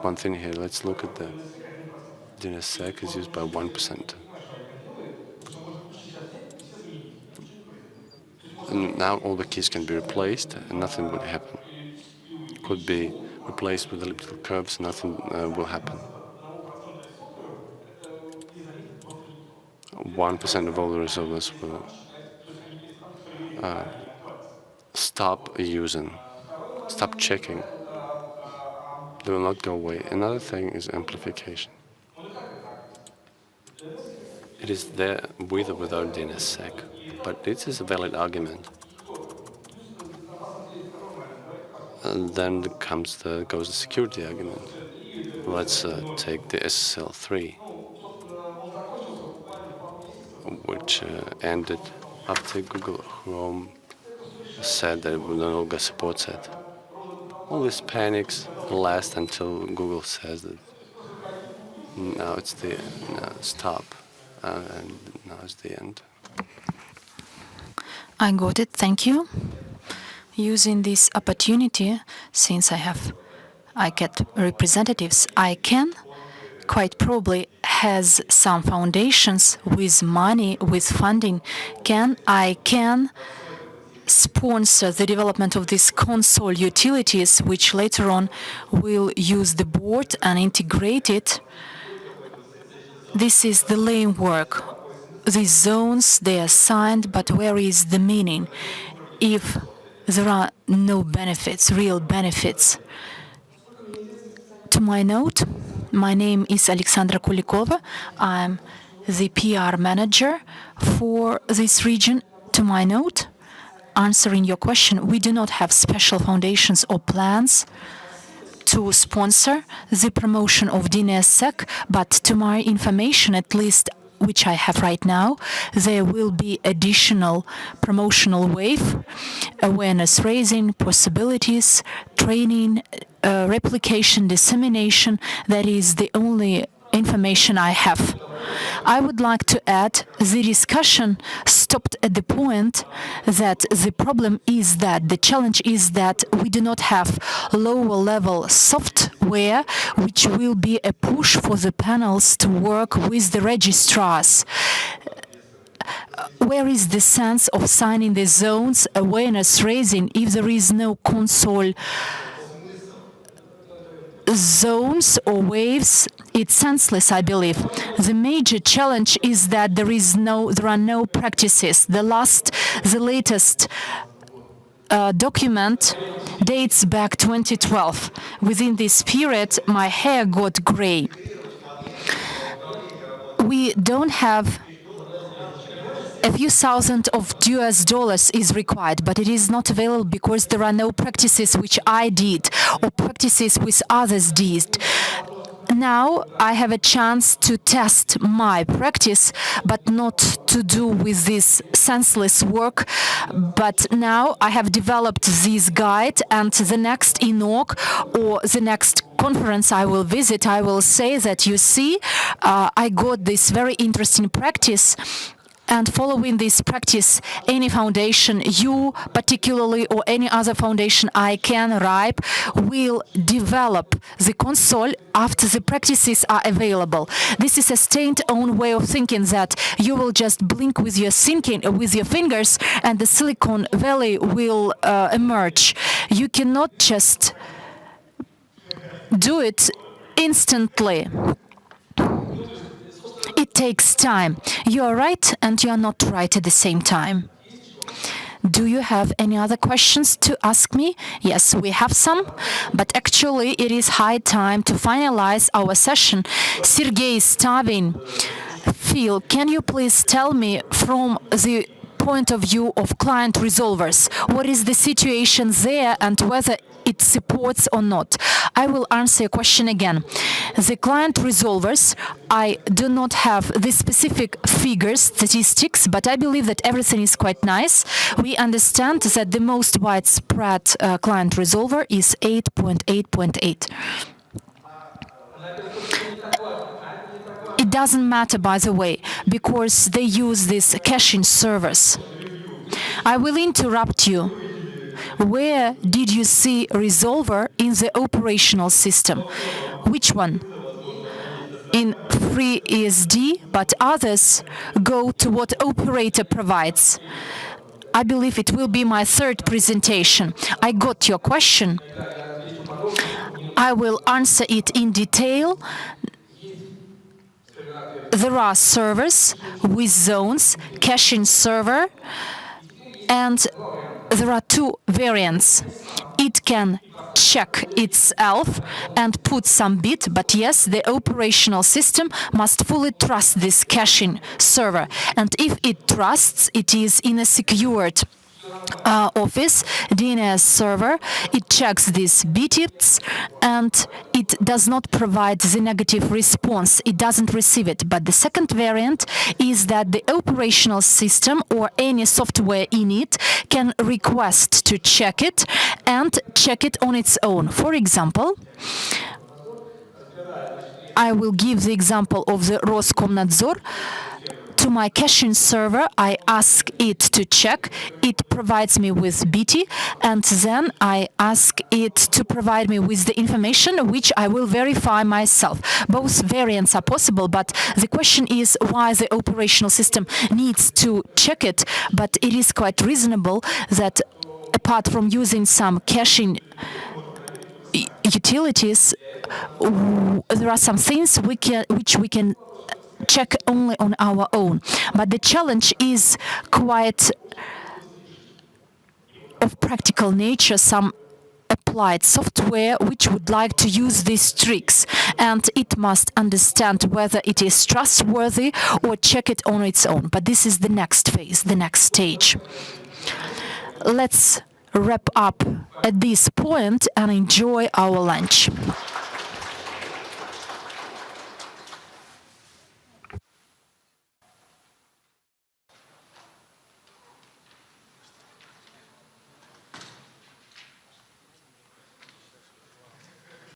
one thing here. Let's look at the DNSSEC is used by 1%. And now all the keys can be replaced and nothing would happen. Could be replaced with elliptical curves, nothing will happen. 1% of all the resolvers will stop checking. They will not go away. Another thing is amplification. It is there with or without DNSSEC, but this is a valid argument. And then goes the security argument. Let's take the SSL3, which ended after Google Chrome said that it would no longer support it. All these panics last until Google says that now it's the stop, and now it's the end. I got it, thank you. Using this opportunity, since I get representatives, I can quite probably has some foundations with money, with funding. I can sponsor the development of these console utilities, which later on will use the board and integrate it. This is the lame work. These zones, they are signed, but where is the meaning if there are no benefits, real benefits? To my note, my name is Alexandra Kulikova. I'm the PR manager for this region. To my note, answering your question, we do not have special foundations or plans to sponsor the promotion of DNSSEC, but to my information, at least which I have right now, there will be additional promotional wave, awareness raising, possibilities, training, replication, dissemination. That is the only information I have. I would like to add, the discussion stopped at the point that the problem is that, the challenge is that we do not have lower level software which will be a push for the panels to work with the registrars. Where is the sense of signing the zones, awareness raising, if there is no console zones or waves? It's senseless, I believe. The major challenge is that there are no practices. The latest document dates back 2012. Within this period, my hair got gray. We don't have a few thousand of US dollars is required, but it is not available because there are no practices which I did or practices which others did. Now I have a chance to test my practice, but not to do with this senseless work. But now I have developed this guide, and the next ENOG or the next conference I will visit, I will say that, you see, I got this very interesting practice. And following this practice, any foundation, you particularly, or any other foundation I can RIPE, will develop the console after the practices are available. This is a stand-alone way of thinking, that you will just blink with your fingers and the Silicon Valley will emerge. You cannot just do it instantly. It takes time. You are right and you are not right at the same time. Do you have any other questions to ask me? Yes, we have some, but actually it is high time to finalize our session. Sergei Stavin, Phil, can you please tell me from the point of view of client resolvers. What is the situation there and whether it supports or not? I will answer your question again. The client resolvers, I do not have the specific figures, statistics, but I believe that everything is quite nice. We understand that the most widespread client resolver is 8.8.8. It doesn't matter, by the way, because they use these caching servers. I will interrupt you. Where did you see resolver in the operational system? Which one? In FreeESD, but others go to what operator provides. I believe it will be my third presentation. I got your question. I will answer it in detail. There are servers with zones, caching server, and there are two variants. It can check itself and put some bit, but yes, the operational system must fully trust this caching server. And if it trusts, it is in a secured office, DNS server, it checks these bits and it does not provide the negative response. It doesn't receive it. But the second variant is that the operational system or any software in it can request to check it and check it on its own. For example, I will give the example of the Roskomnadzor. To my caching server, I ask it to check. It provides me with BT, and then I ask it to provide me with the information which I will verify myself. Both variants are possible, but the question is why the operational system needs to check it. But it is quite reasonable that apart from using some caching utilities, there are some things which we can check only on our own. But the challenge is quite of practical nature. Some applied software which would like to use these tricks, and it must understand whether it is trustworthy or check it on its own. But this is the next phase, the next stage. Let's wrap up at this point and enjoy our lunch.